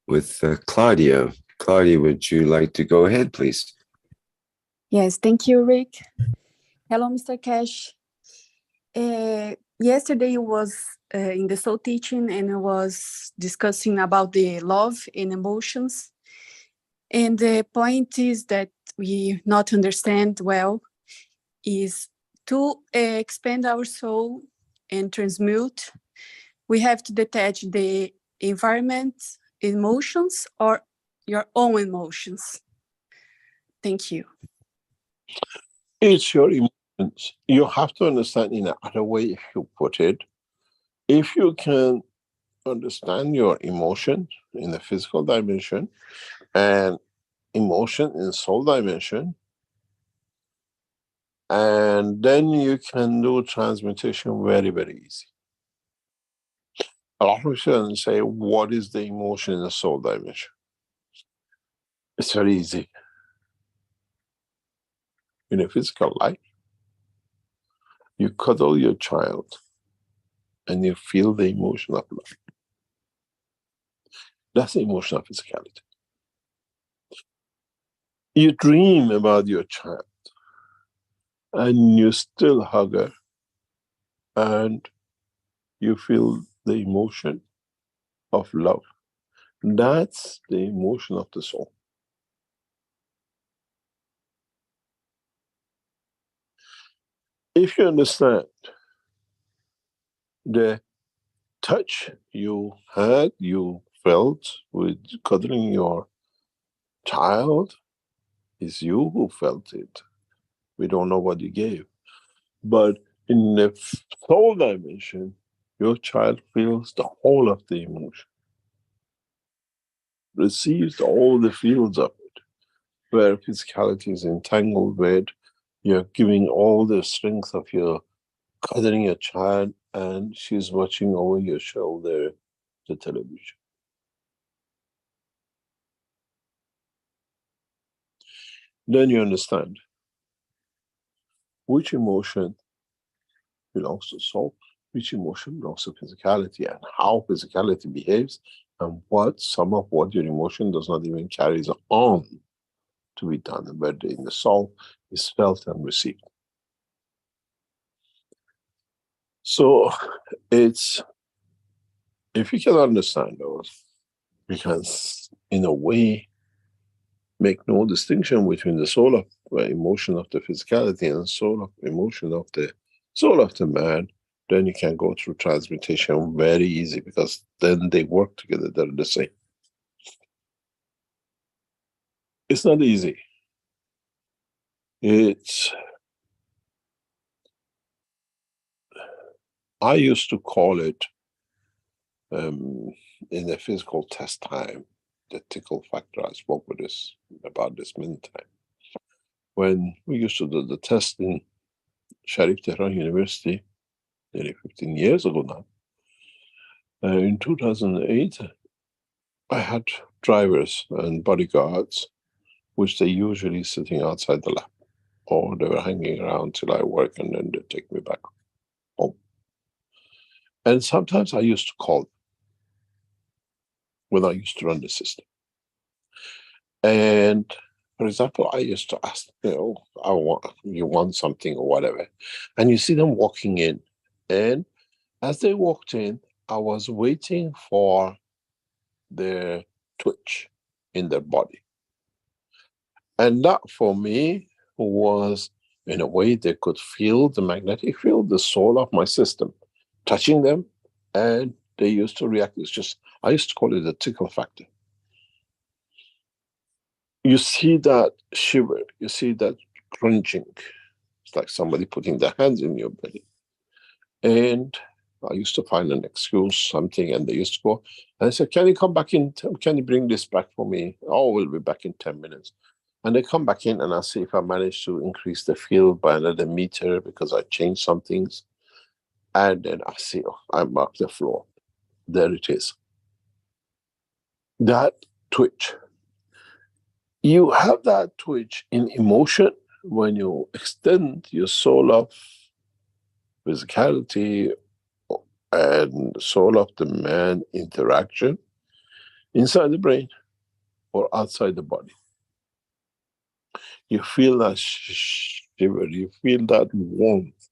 with Claudia. Claudia, would you like to go ahead, please? Yes, thank you, Rick. Hello, Mr. Keshe. Yesterday you was in the soul teaching and I was discussing about the love and emotions. And the point is that we not understand well is to expand our soul and transmute, we have to detach the environment, emotions, or your own emotions. Thank you. It's your emotions. You have to understand in another way, if you put it, if you can understand your emotion in the physical dimension and emotion in soul dimension, and then you can do transmutation very, very easy. A lot of people say, what is the emotion in the soul dimension? It's very easy. In a physical life, you cuddle your child and you feel the emotion of love. That's the emotion of physicality. You dream about your child and you still hug her and you feel the emotion of love. That's the emotion of the soul. If you understand the touch you had, you felt with cuddling your child, is you who felt it. We don't know what you gave. But in the soul dimension, your child feels the whole of the emotion, receives all the fields of it, where physicality is entangled with, you're giving all the strength of your cuddling your child, and she's watching over your shoulder the television. Then you understand which emotion belongs to soul, which emotion belongs to physicality, and how physicality behaves, and what some of what your emotion does not even carries on to be done, but in the soul is felt and received. So it's, if you can understand those, we can in a way make no distinction between the soul of emotion of the physicality and soul of emotion of the soul of the man, then you can go through transmutation very easy, because then they work together, they're the same. It's not easy. I used to call it, in the physical test time, the tickle factor. I spoke about this many times. When we used to do the test in Sharif Tehran University, nearly 15 years ago now, in 2008, I had drivers and bodyguards, which they usually sitting outside the lab, or they were hanging around till I work and then they take me back home. And sometimes I used to call them when I used to run the system. And for example, I used to ask, you want something or whatever. And you see them walking in. And as they walked in, I was waiting for their twitch in their body. And that for me was, in a way, they could feel the magnetic field, the soul of my system, touching them, and they used to react. It's just, I used to call it the tickle factor. You see that shiver, you see that crunching. It's like somebody putting their hands in your belly. And I used to find an excuse, something, and they used to go, and I said, can you come back in, can you bring this back for me? Oh, we'll be back in 10 minutes. And they come back in and I see if I manage to increase the field by another meter because I changed some things. And then I see, oh, I mark the floor. There it is. That twitch. You have that twitch in emotion when you extend your soul of physicality and soul of the man interaction. inside the brain or outside the body. You feel that shiver, you feel that warmth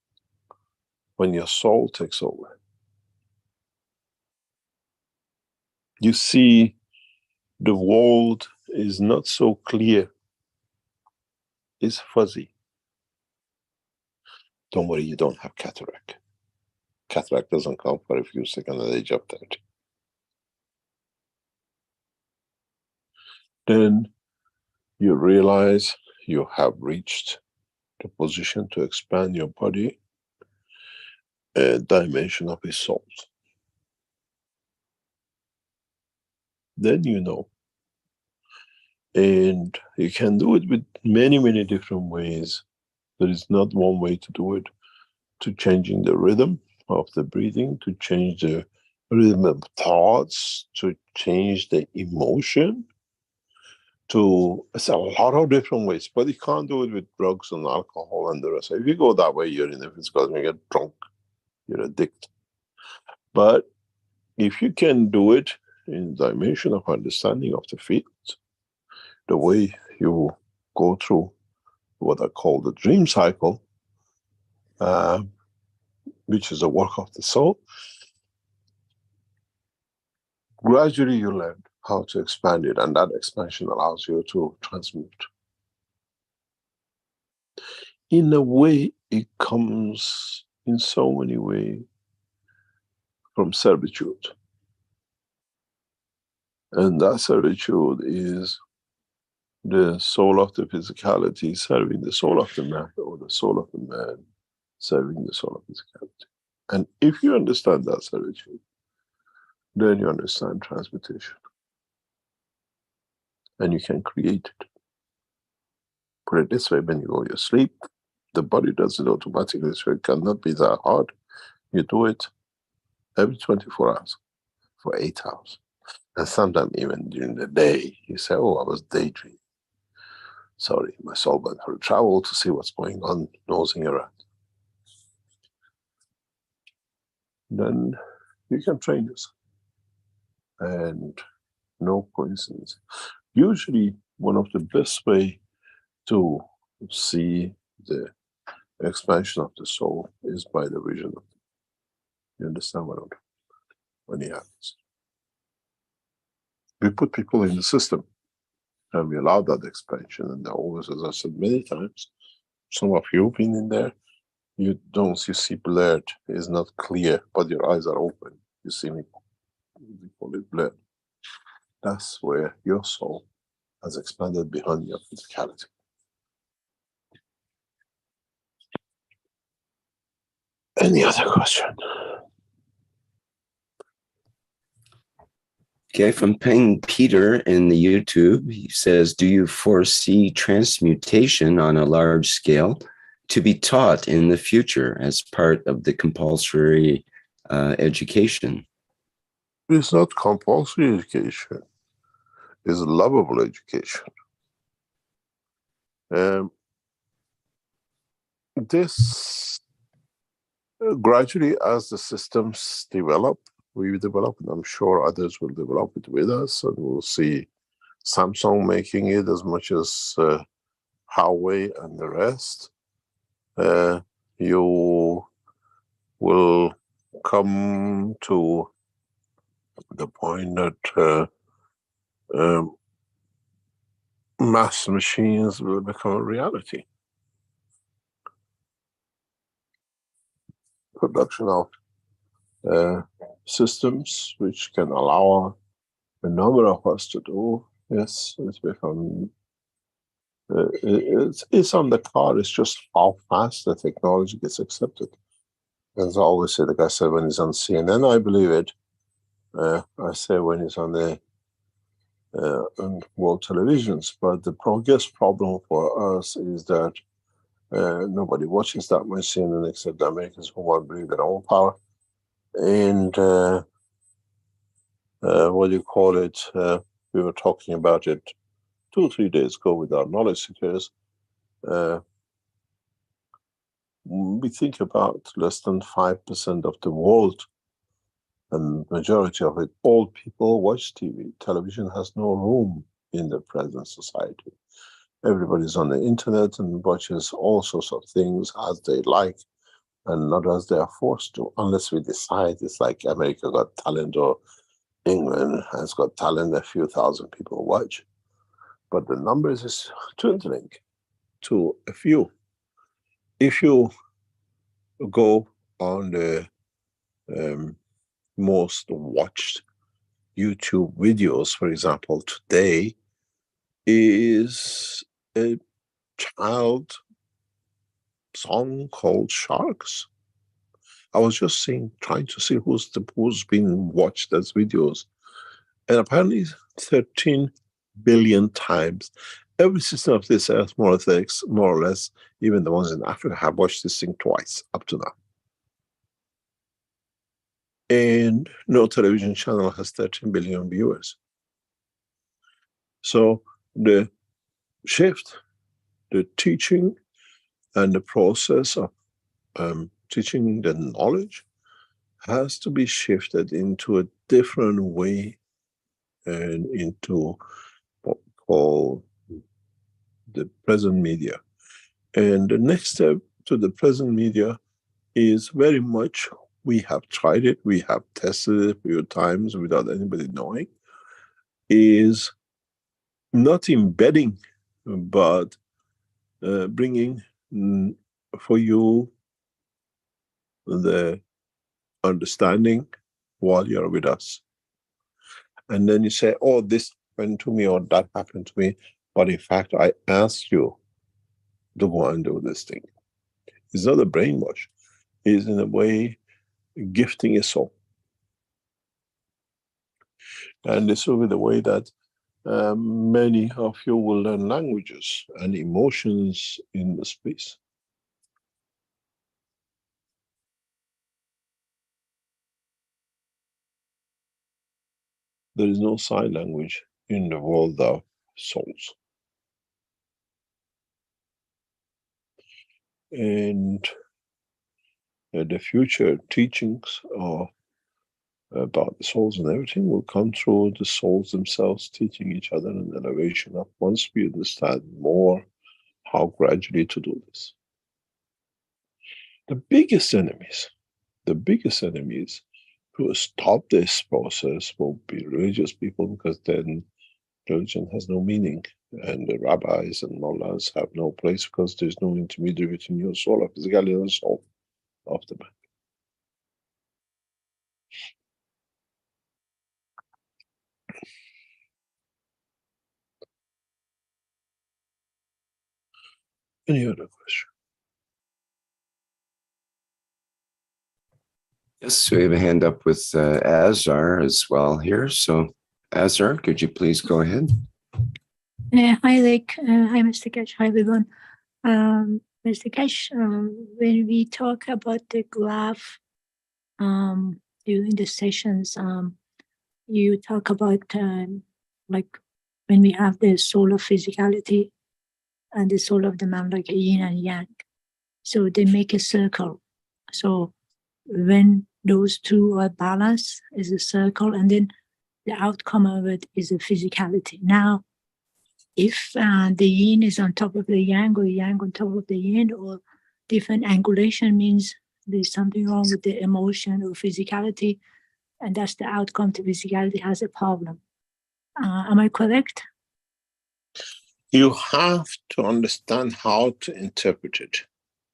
when your soul takes over. You see the world is not so clear, it's fuzzy. Don't worry, you don't have cataract. Cataract doesn't come for a few seconds at the age of 30. Then you realize you have reached the position to expand your body a dimension of a soul. Then you know. And you can do it with many, many different ways. There is not one way to do it. To changing the rhythm of the breathing, to change the rhythm of thoughts, to change the emotion, it's a lot of different ways, but you can't do it with drugs and alcohol and the rest. If you go that way, you're in a physical, you get drunk, you're addicted. But if you can do it in the dimension of understanding of the field, the way you go through what I call the dream cycle, which is a work of the soul, gradually you learn how to expand it, and that expansion allows you to transmute. In a way, it comes in so many ways from servitude. And that servitude is the soul of the physicality serving the soul of the man, or the soul of the man serving the soul of physicality. And if you understand that servitude, then you understand transmutation. And you can create it. Put it this way, when you go to sleep, the body does it automatically, so it cannot be that hard. You do it every 24 hours for 8 hours. And sometimes even during the day, you say, oh, I was daydreaming. Sorry, my soul went for a travel to see what's going on, nosing around. Then you can train yourself. And no coincidence. Usually, one of the best way to see the expansion of the soul is by the vision of it. You understand what I'm doing? When it happens. We put people in the system and we allow that expansion, and always, as I said many times, some of you have been in there, you see blurred, it's not clear, but your eyes are open. You see me, we call it blurred. That's where your soul has expanded behind your physicality. Any other question? Okay, from Peng Peter in the YouTube, he says, do you foresee transmutation on a large scale to be taught in the future as part of the compulsory education? It's not compulsory education. It's lovable education. This gradually, as the systems develop, we develop, and I'm sure others will develop it with us, and we'll see Samsung making it as much as Huawei and the rest. You will come to the point that mass machines will become a reality. Production of systems which can allow a number of us to do, yes, it's become, it's on the card, it's just how fast the technology gets accepted. As I always say, like I said, when it's on CNN, I believe it. I say when it's on the on world televisions, but the biggest problem for us is that nobody watches that much CNN except the Americans who want to believe their own power. And what do you call it? We were talking about it 2 or 3 days ago with our knowledge seekers. We think about less than 5% of the world And majority of it, old people watch TV. Television has no room in the present society. Everybody's on the internet and watches all sorts of things as they like and not as they are forced to, unless we decide it's like America Got Talent or England has got talent, a few thousand people watch. But the numbers is dwindling to a few. If you go on the most watched YouTube videos, for example, today is a child song called Sharks. I was just trying to see who's been watched as videos, and apparently 13 billion times. Every system of this earth, more or less, even the ones in Africa, have watched this thing twice up to now. And no television channel has 13 billion viewers. So the shift, the teaching, and the process of teaching the knowledge has to be shifted into a different way and into what we call the present media. And the next step to the present media is very much, we have tried it, we have tested it a few times without anybody knowing, is not embedding, but bringing for you the understanding while you're with us. And then you say, oh, this happened to me or that happened to me, but in fact I asked you to go and do this thing. It's not a brainwash. It's in a way gifting a soul. And this will be the way that many of you will learn languages and emotions in the space. There is no sign language in the world of souls. And the future teachings are about the souls and everything will come through the souls themselves teaching each other an elevation of, once we understand more how gradually to do this. The biggest enemies to stop this process will be religious people, because then religion has no meaning, and the rabbis and mullahs have no place, because there's no intermediary between your soul, physicality, and the soul of the man. Any other question? Yes, we have a hand up with Azar as well here. So Azar, could you please go ahead? Hi, Rick. Hi, Mr. Keshe. Hi, everyone. Mr. Keshe, when we talk about the graph during the sessions, you talk about like when we have the soul of physicality and the soul of the man, like a yin and yang. So they make a circle. So when those two are balanced, is a circle, and then the outcome of it is a physicality. Now, if the yin is on top of the yang, or yang on top of the yin, or different angulation, means there's something wrong with the emotion or physicality, and that's the outcome to physicality has a problem. Am I correct? You have to understand how to interpret it.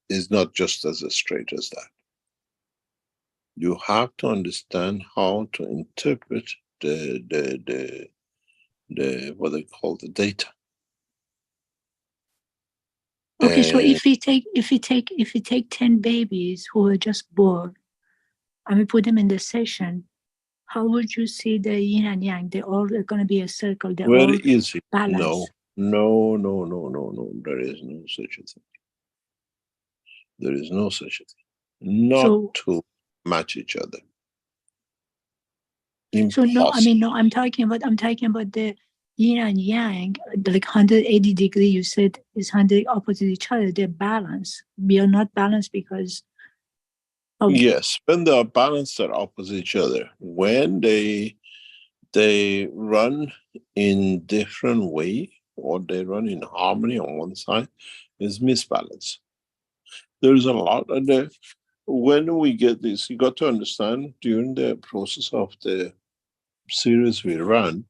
It's not just as straight as that. You have to understand how to interpret the what they call the data. Okay, so if we take 10 babies who are just born, and we put them in the session, how would you see the yin and yang? They're all going to be a circle. They're very all easy. balanced. No. There is no such a thing. There is no such a thing. Not to match each other. Impossible. So no, I'm talking about the yin and yang, like 180 degrees. You said is 100 opposite each other. They're balanced. We are not balanced because Oh. Yes, when they are balanced, they're opposite each other. When they run in different way, or they run in harmony on one side, is misbalance. There's a lot of the, when we get this, you got to understand, during the process of the series we run,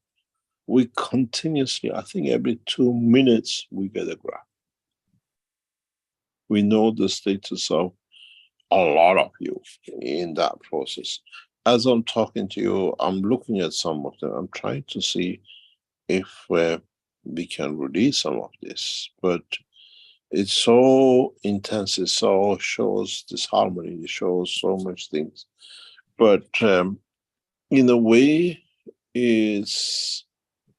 we continuously, I think every 2 minutes, we get a graph. We know the status of a lot of you in that process. As I'm talking to you, I'm looking at some of them. I'm trying to see if we can release some of this, but it's so intense. It so shows disharmony. It shows so much things, but in a way, it's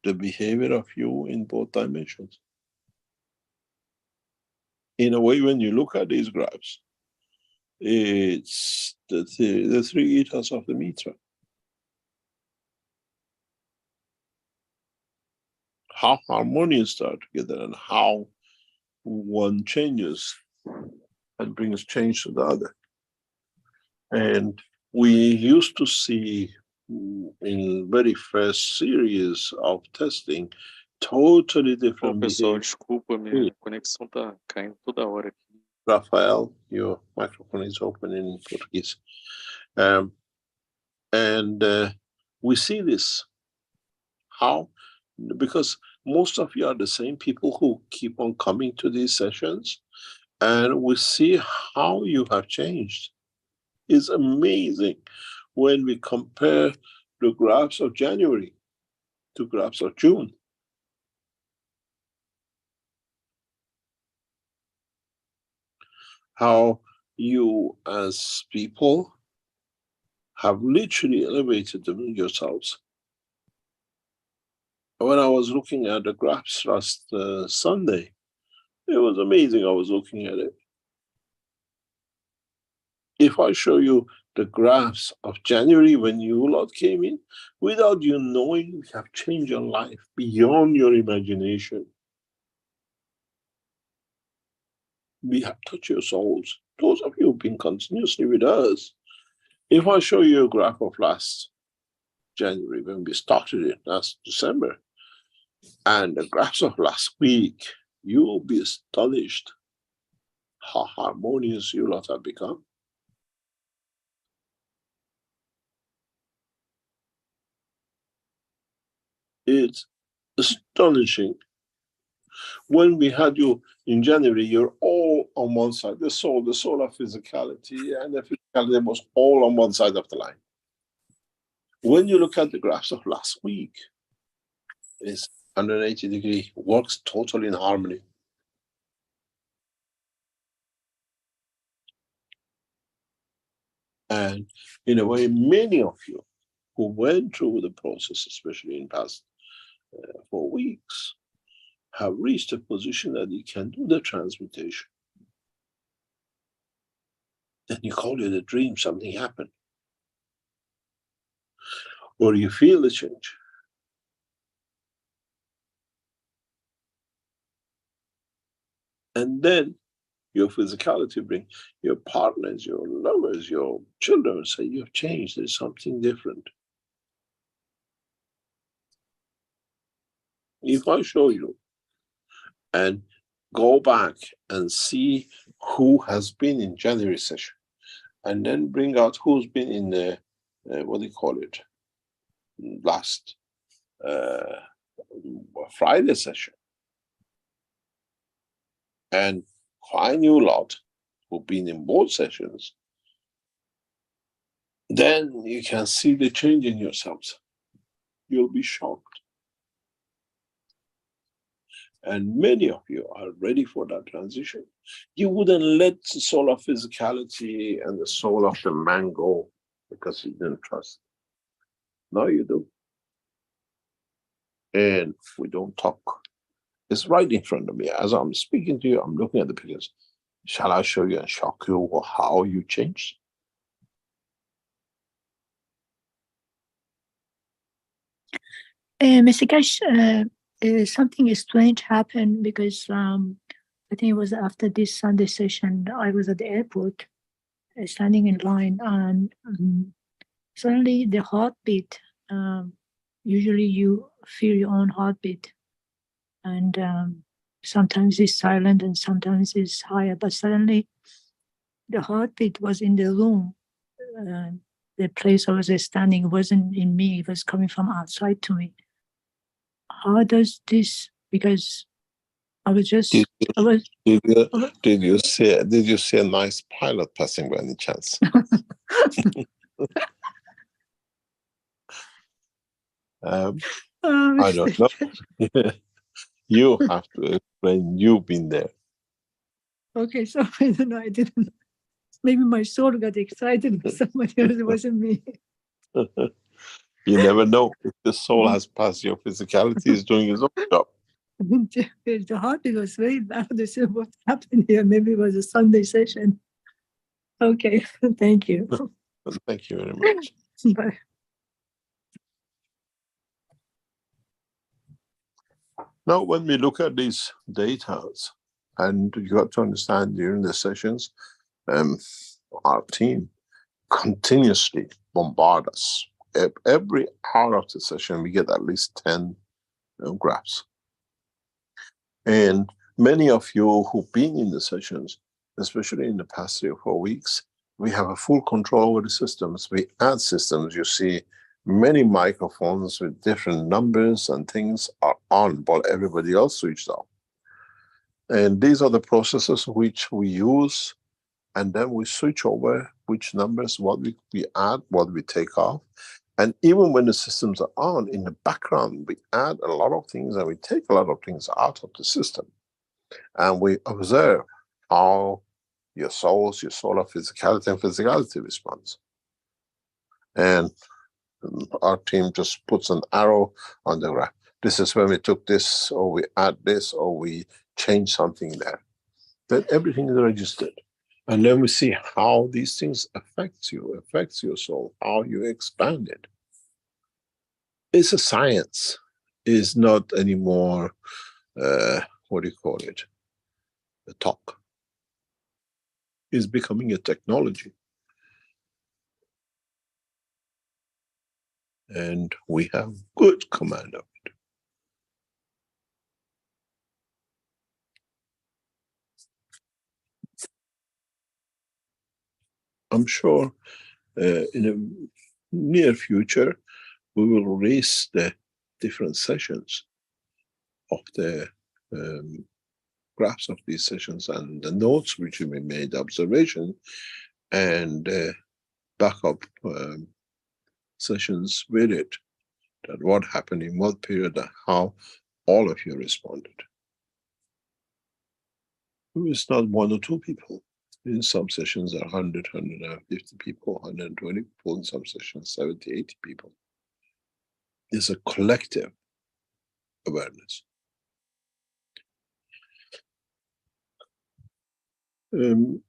the behavior of you in both dimensions. In a way, when you look at these graphs, it's the three ethos of the Mitra. How harmonious they are together, and how one changes and brings change to the other. And we used to see in very first series of testing totally different pessoal, behavior. desculpa, minha conexão tá caindo toda hora aqui. Rafael, your microphone is open in Portuguese. And we see this. How? Because most of you are the same people who keep on coming to these sessions, and we see how you have changed. It's amazing when we compare the graphs of January to graphs of June. How you as people have literally elevated them yourselves. When I was looking at the graphs last Sunday, it was amazing. I was looking at it. If I show you the graphs of January when you lot came in, without you knowing, we have changed your life beyond your imagination. We have touched your souls. Those of you who've been continuously with us. If I show you a graph of last January, when we started it last December, and the graphs of last week, you will be astonished how harmonious you lot have become. It's astonishing. When we had you in January, you're all on one side. The soul of physicality, and the physicality was all on one side of the line. When you look at the graphs of last week, it's 180 degree, works totally in harmony. And in a way, many of you who went through the process, especially in past 4 weeks, have reached a position that you can do the transmutation. Then you call it a dream, something happened. Or you feel the change. And then your physicality brings your partners, your lovers, your children say, you've changed, there's something different. If I show you and go back and see who has been in January session, and then bring out who's been in the, last Friday session, and find you lot who've been in both sessions, then you can see the change in yourselves. You'll be shocked. And many of you are ready for that transition. You wouldn't let the soul of physicality and the soul of the man go because you didn't trust. Now you do. And we don't talk. It's right in front of me. As I'm speaking to you, I'm looking at the pictures. Shall I show you and shock you how you changed? Mr. Keshe, something strange happened because I think it was after this Sunday session, I was at the airport standing in line, and suddenly the heartbeat, usually you feel your own heartbeat, and sometimes it's silent and sometimes it's higher, but suddenly the heartbeat was in the room. The place I was standing wasn't in me, it was coming from outside to me. How does this, because I was just, did you see a nice pilot passing by any chance? I don't know. You have to explain. You've been there. Okay, so I don't know. I didn't. Maybe my soul got excited with somebody else. It wasn't me. You never know. If the soul has passed, your physicality is doing its own job. The heartbeat was very loud. I said, "What happened here?" Maybe it was a Sunday session. Okay, thank you. Thank you very much. Bye. Now, when we look at these data, and you have to understand during the sessions, our team continuously bombard us. Every hour of the session, we get at least 10 graphs. And many of you who've been in the sessions, especially in the past 3 or 4 weeks, we have a full control over the systems. We add systems. You see many microphones with different numbers and things are on, while everybody else switched off. And these are the processes which we use, and then we switch over which numbers, what we add, what we take off. And even when the systems are on, in the background, we add a lot of things and we take a lot of things out of the system. And we observe how your soul of physicality and physicality responds. And our team just puts an arrow on the graph. This is when we took this, or we add this, or we change something there. Then everything is registered. And then we see how these things affect you, affects your soul, how you expand it. It's a science. It's not anymore, what do you call it, a talk. It's becoming a technology. And we have good command of it. I'm sure in the near future, we will release the different sessions of the graphs of these sessions and the notes which we made, observation, and backup sessions with it, that what happened in what period and how all of you responded. It's not 1 or 2 people. In some sessions there are 100, 150 people, 120 people, in some sessions 70, 80 people. It's a collective awareness. When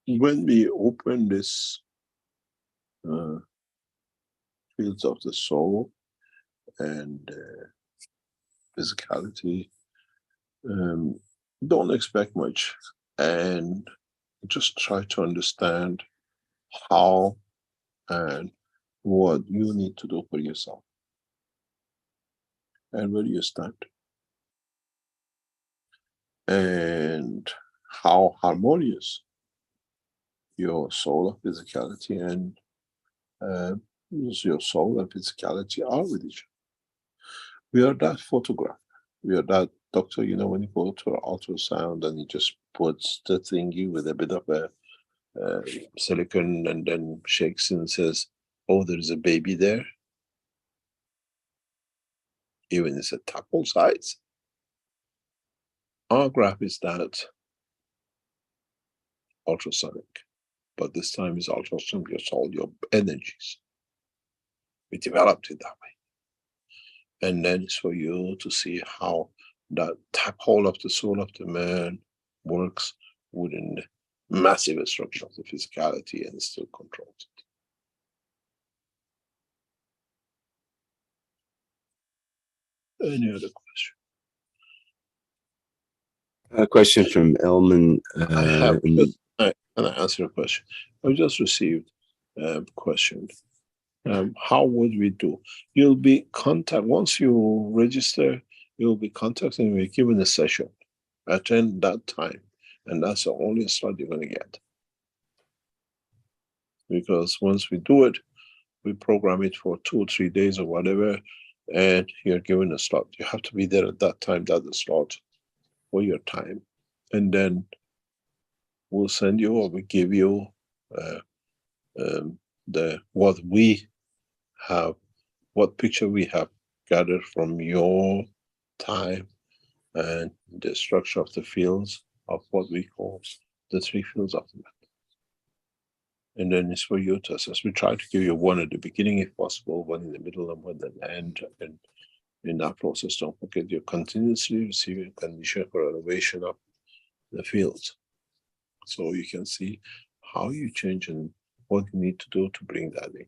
we open this fields of the soul and physicality, don't expect much, and just try to understand how and what you need to do for yourself and where you stand, and how harmonious your soul of physicality and your soul and physicality are with each other. We are that photograph. We are that doctor, you know, when you go to an ultrasound and he just puts the thingy with a bit of a silicone and then shakes and says, oh, there's a baby there. Even it's a tadpole size. Our graph is that ultrasonic, but this time is ultrasonic, your soul, your energies. We developed it that way. And then it's for you to see how that tadpole of the soul of the man works within the massive structure of the physicality and still controls it. Any other question? A question from Elman. And I answer a question. I just received a question. How would we do? You'll be once you register, you'll be contacted and we're given a session. Attend that time. And that's the only slot you're going to get. Because once we do it, we program it for 2 or 3 days or whatever, and you're given a slot. You have to be there at that time, that's the slot for your time. And then we'll send you or we give you what we have, what picture we have gathered from your time and the structure of the fields of what we call the 3 fields of the matter. And then it's for you to assess. We try to give you one at the beginning if possible, one in the middle, and one at the end. And in that process, don't forget you're continuously receiving condition for elevation of the fields. So you can see how you change and what you need to do to bring that in.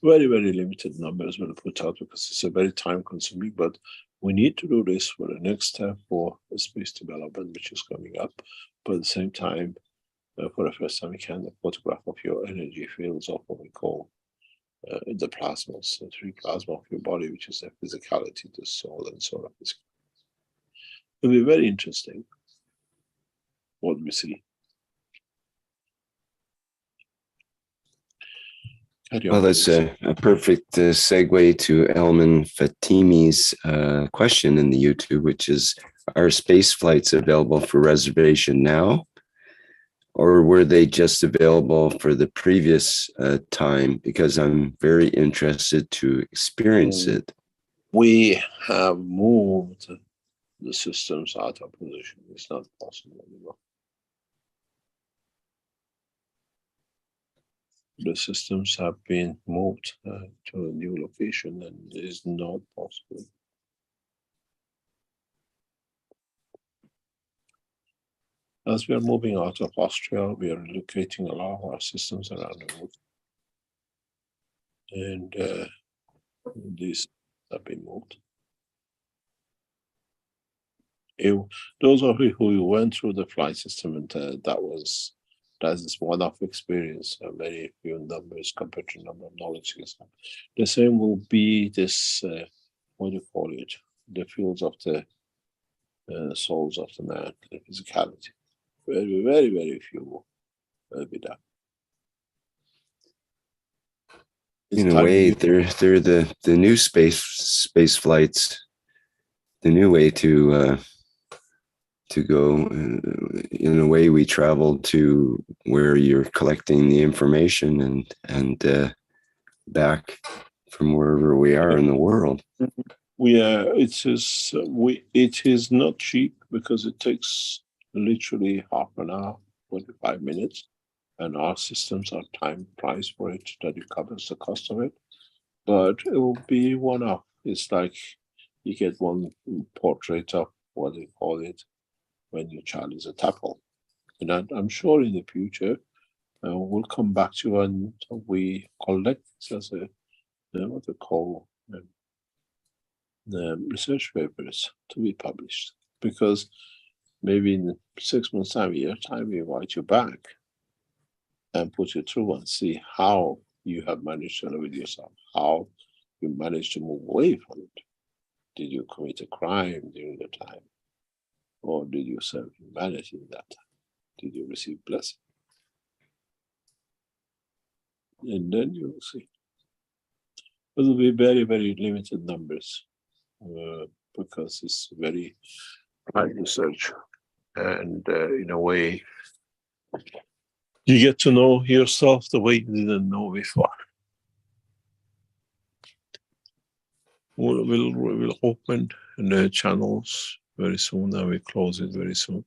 Very, very limited numbers we'll put out because it's a very time consuming, but we need to do this for the next step for the space development, which is coming up. But at the same time, for the first time, we can photograph of your energy fields of what we call the plasmas, the 3 plasma of your body, which is the physicality, the soul, and soul of physicality. It'll be very interesting what we see. Well, that's a perfect segue to Elman Fatimi's question in the YouTube, which is, are space flights available for reservation now? Or were they just available for the previous time? Because I'm very interested to experience it. We have moved the systems out of position. It's not possible anymore. The systems have been moved to a new location and it is not possible. As we are moving out of Austria, we are relocating a lot of our systems around the world. And these have been moved. Those of you who went through the flight system, and that is one-off experience, very few numbers compared to number of knowledge. The same will be this, what do you call it? The fields of the souls of the man, the physicality. Very, very, very few will be done. In a way, they're the new space flights, the new way to go. In a way, we travel to where you're collecting the information and back from wherever we are in the world. It is not cheap because it takes literally half an hour, 45 minutes, and our systems are time price for it that it covers the cost of it. But it will be one-off. It's like you get one portrait of what they call it when your child is a tadpole. And I'm sure in the future we'll come back to and we collect as a what they call the research papers to be published, because maybe in 6 months' time, a year time, we invite you back and put you through and see how you have managed to live with yourself, how you managed to move away from it. Did you commit a crime during the time? Or did you serve humanity in that time? Did you receive blessing? And then you will see. It will be very, very limited numbers because it's very high research. And in a way, you get to know yourself the way you didn't know before. We'll open the channels very soon and we close it very soon.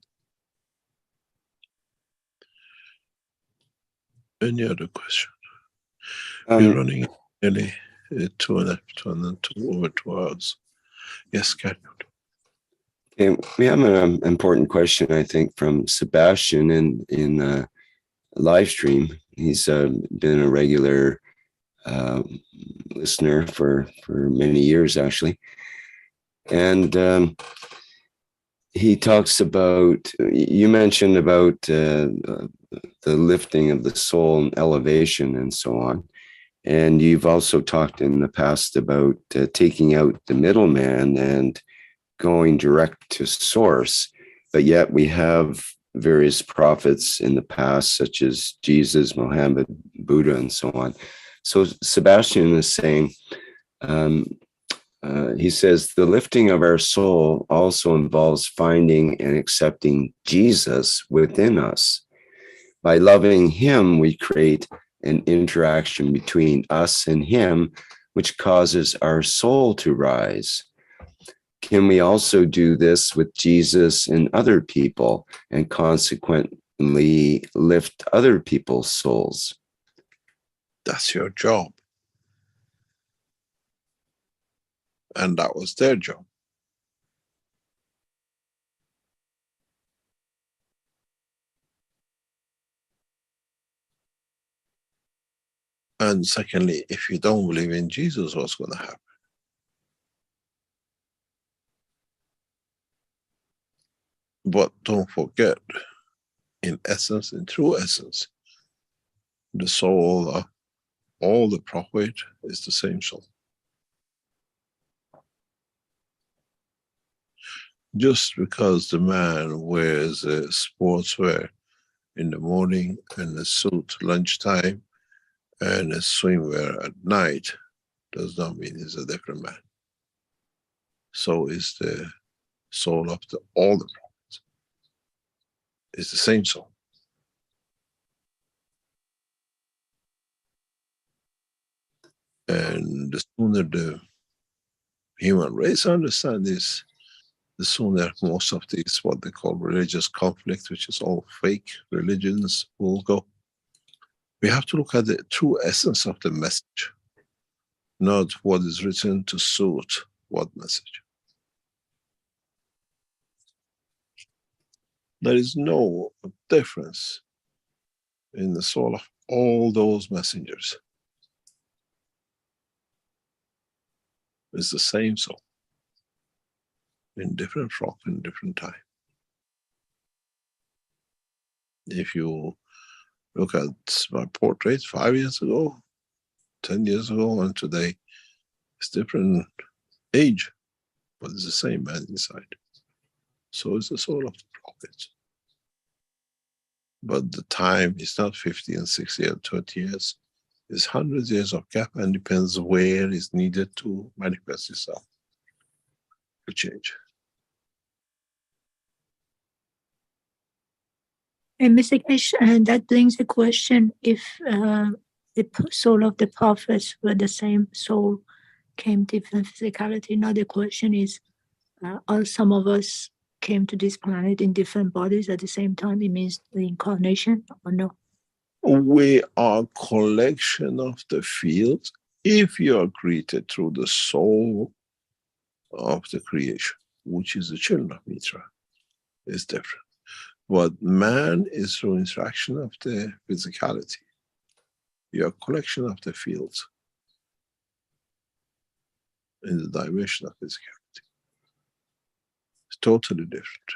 Any other question? We're running nearly 2 over 2 hours. Yes, carry on. Okay, we have an important question, I think, from Sebastian in a live stream. He's been a regular listener for many years, actually. And he talks about, you mentioned about the lifting of the soul and elevation and so on. And you've also talked in the past about taking out the middleman and going direct to source. But yet we have various prophets in the past, such as Jesus, Muhammad, Buddha, and so on. So Sebastian is saying, he says, the lifting of our soul also involves finding and accepting Jesus within us. By loving him, we create an interaction between us and him, which causes our soul to rise. Can we also do this with Jesus and other people and consequently lift other people's souls? That's your job. And that was their job. And secondly, if you don't believe in Jesus, what's going to happen? But don't forget, in essence, in true essence, the soul of all the prophet is the same soul. Just because the man wears a sportswear in the morning and a suit lunchtime and a swimwear at night does not mean he's a different man. So is the soul of all the prophets. It's the same soul. And the sooner the human race understands this, the sooner most of these, what they call religious conflict, which is all fake religions, will go. We have to look at the true essence of the message, not what is written to suit what message. There is no difference in the soul of all those messengers. It's the same soul, in different frock, in different time. If you look at my portrait 5 years ago, 10 years ago, and today, it's different age, but it's the same man inside. So it's the soul of the prophets. But the time is not 50 and 60 and 20 years. It's hundreds of years of gap, and depends where it's needed to manifest itself, to change. And Mr. Keshe, that brings a question: if the soul of the prophets were the same soul, came different physicality. Now the question is, are some of us came to this planet in different bodies at the same time? It means reincarnation, or no? We are a collection of the fields if you are created through the soul of the creation, which is the children of Mitra. It's different. But man is through interaction of the physicality. You are a collection of the fields in the dimension of physicality. It's totally different.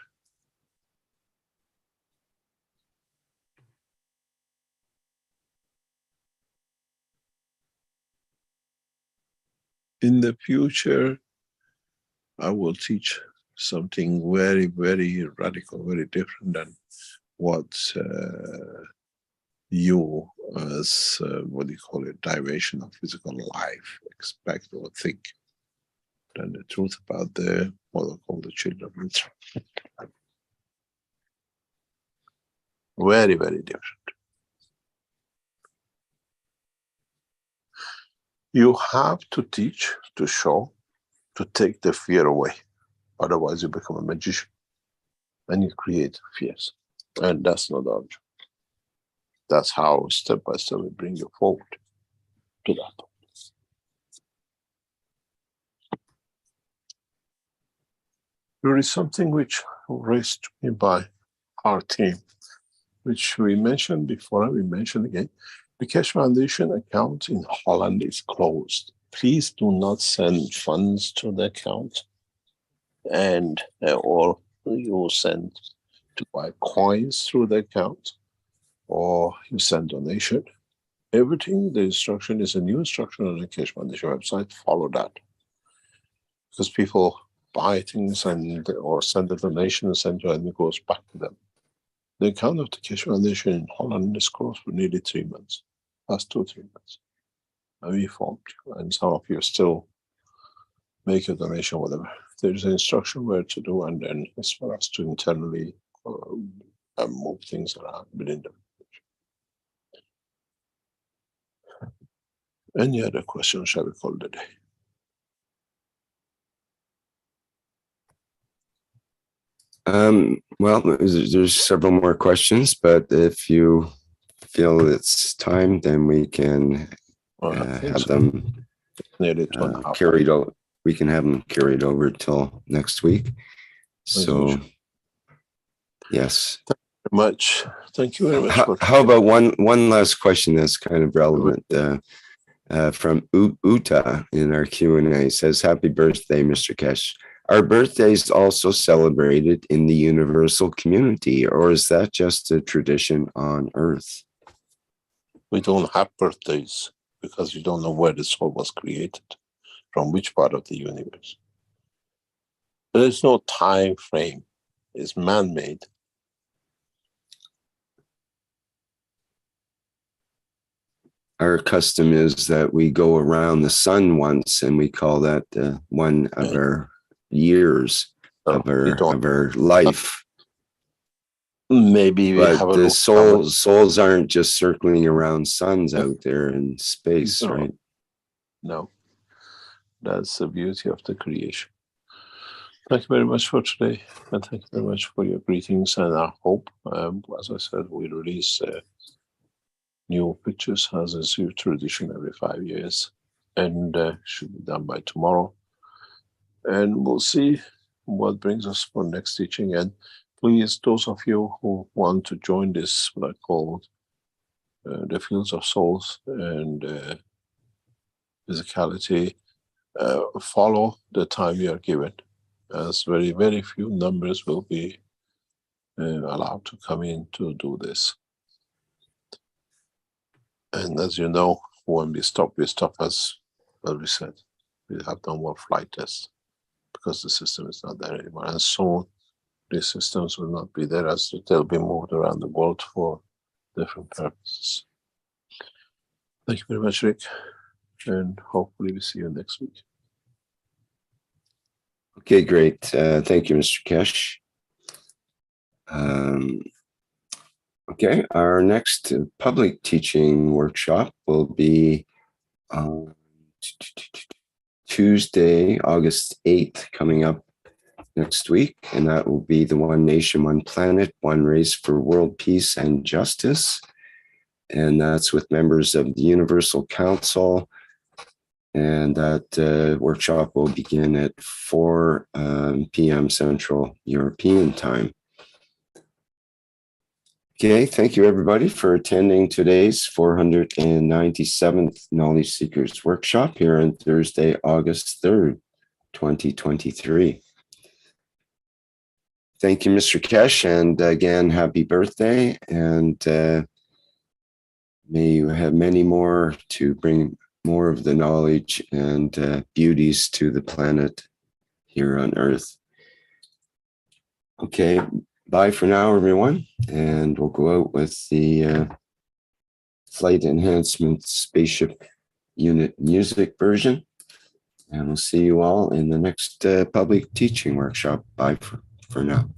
In the future, I will teach something very, very radical, very different than what you as, what do you call it, dimension of physical life expect or think, than the truth about the, what I call the children of Mitra. Very, very different. You have to teach, to show, to take the fear away. Otherwise you become a magician and you create fears. And that's not our job. That's how step by step we bring you forward to that. There is something which raised me by our team, which we mentioned before and we mentioned again. The Keshe Foundation account in Holland is closed. Please do not send funds to the account, and or you send to buy coins through the account, or you send donation. Everything, the instruction is a new instruction on the Keshe Foundation website. Follow that. Because people buy things and or send a donation and send to, and it goes back to them. The account of the Keshe Foundation in Holland is closed for nearly 3 months. Last 2 or 3 months. And we informed you, and some of you still make a donation, whatever. There's an instruction where to do, and then it's for us to internally move things around within them. Any other questions, shall we call it a day? Well, there's several more questions, but if you feel it's time, then we can have them carried over. We can have them carried over till next week. So, yes. Much. Thank you very much. How about one last question that's kind of relevant? From Uta in our Q&A says, "Happy birthday, Mr. Keshe. Are birthdays also celebrated in the universal community, or is that just a tradition on Earth?" We don't have birthdays because we don't know where the soul was created, from which part of the universe. There is no time frame. It's man-made. Our custom is that we go around the sun once, and we call that one of our years of our life. Maybe we but have the souls aren't just circling around suns out there in space, right? No, that's the beauty of the creation. Thank you very much for today, and thank you very much for your greetings and our hope. As I said, we release new pictures as is your tradition every 5 years, and should be done by tomorrow. And we'll see what brings us for next teaching. And please, those of you who want to join this, what I call the fields of souls and physicality, follow the time you are given, as very, very few numbers will be allowed to come in to do this. And as you know, when we stop as we said, we have no more flight tests because the system is not there anymore. And soon these systems will not be there, as they'll be moved around the world for different purposes. Thank you very much, Rick, and hopefully we see you next week. Okay, great. Thank you, Mr. Keshe. Okay, our next public teaching workshop will be on Tuesday, August 8th, coming up next week, and that will be the One Nation, One Planet, One Race for World Peace and Justice. And that's with members of the Universal Council. And that workshop will begin at 4 p.m. Central European Time. Okay, thank you everybody for attending today's 497th Knowledge Seekers Workshop here on Thursday, August 3rd, 2023. Thank you, Mr. Keshe, and again, happy birthday, and may you have many more to bring more of the knowledge and beauties to the planet here on Earth. Okay. Bye for now, everyone, and we'll go out with the Flight Enhancement Spaceship Unit music version, and we'll see you all in the next public teaching workshop. Bye for now.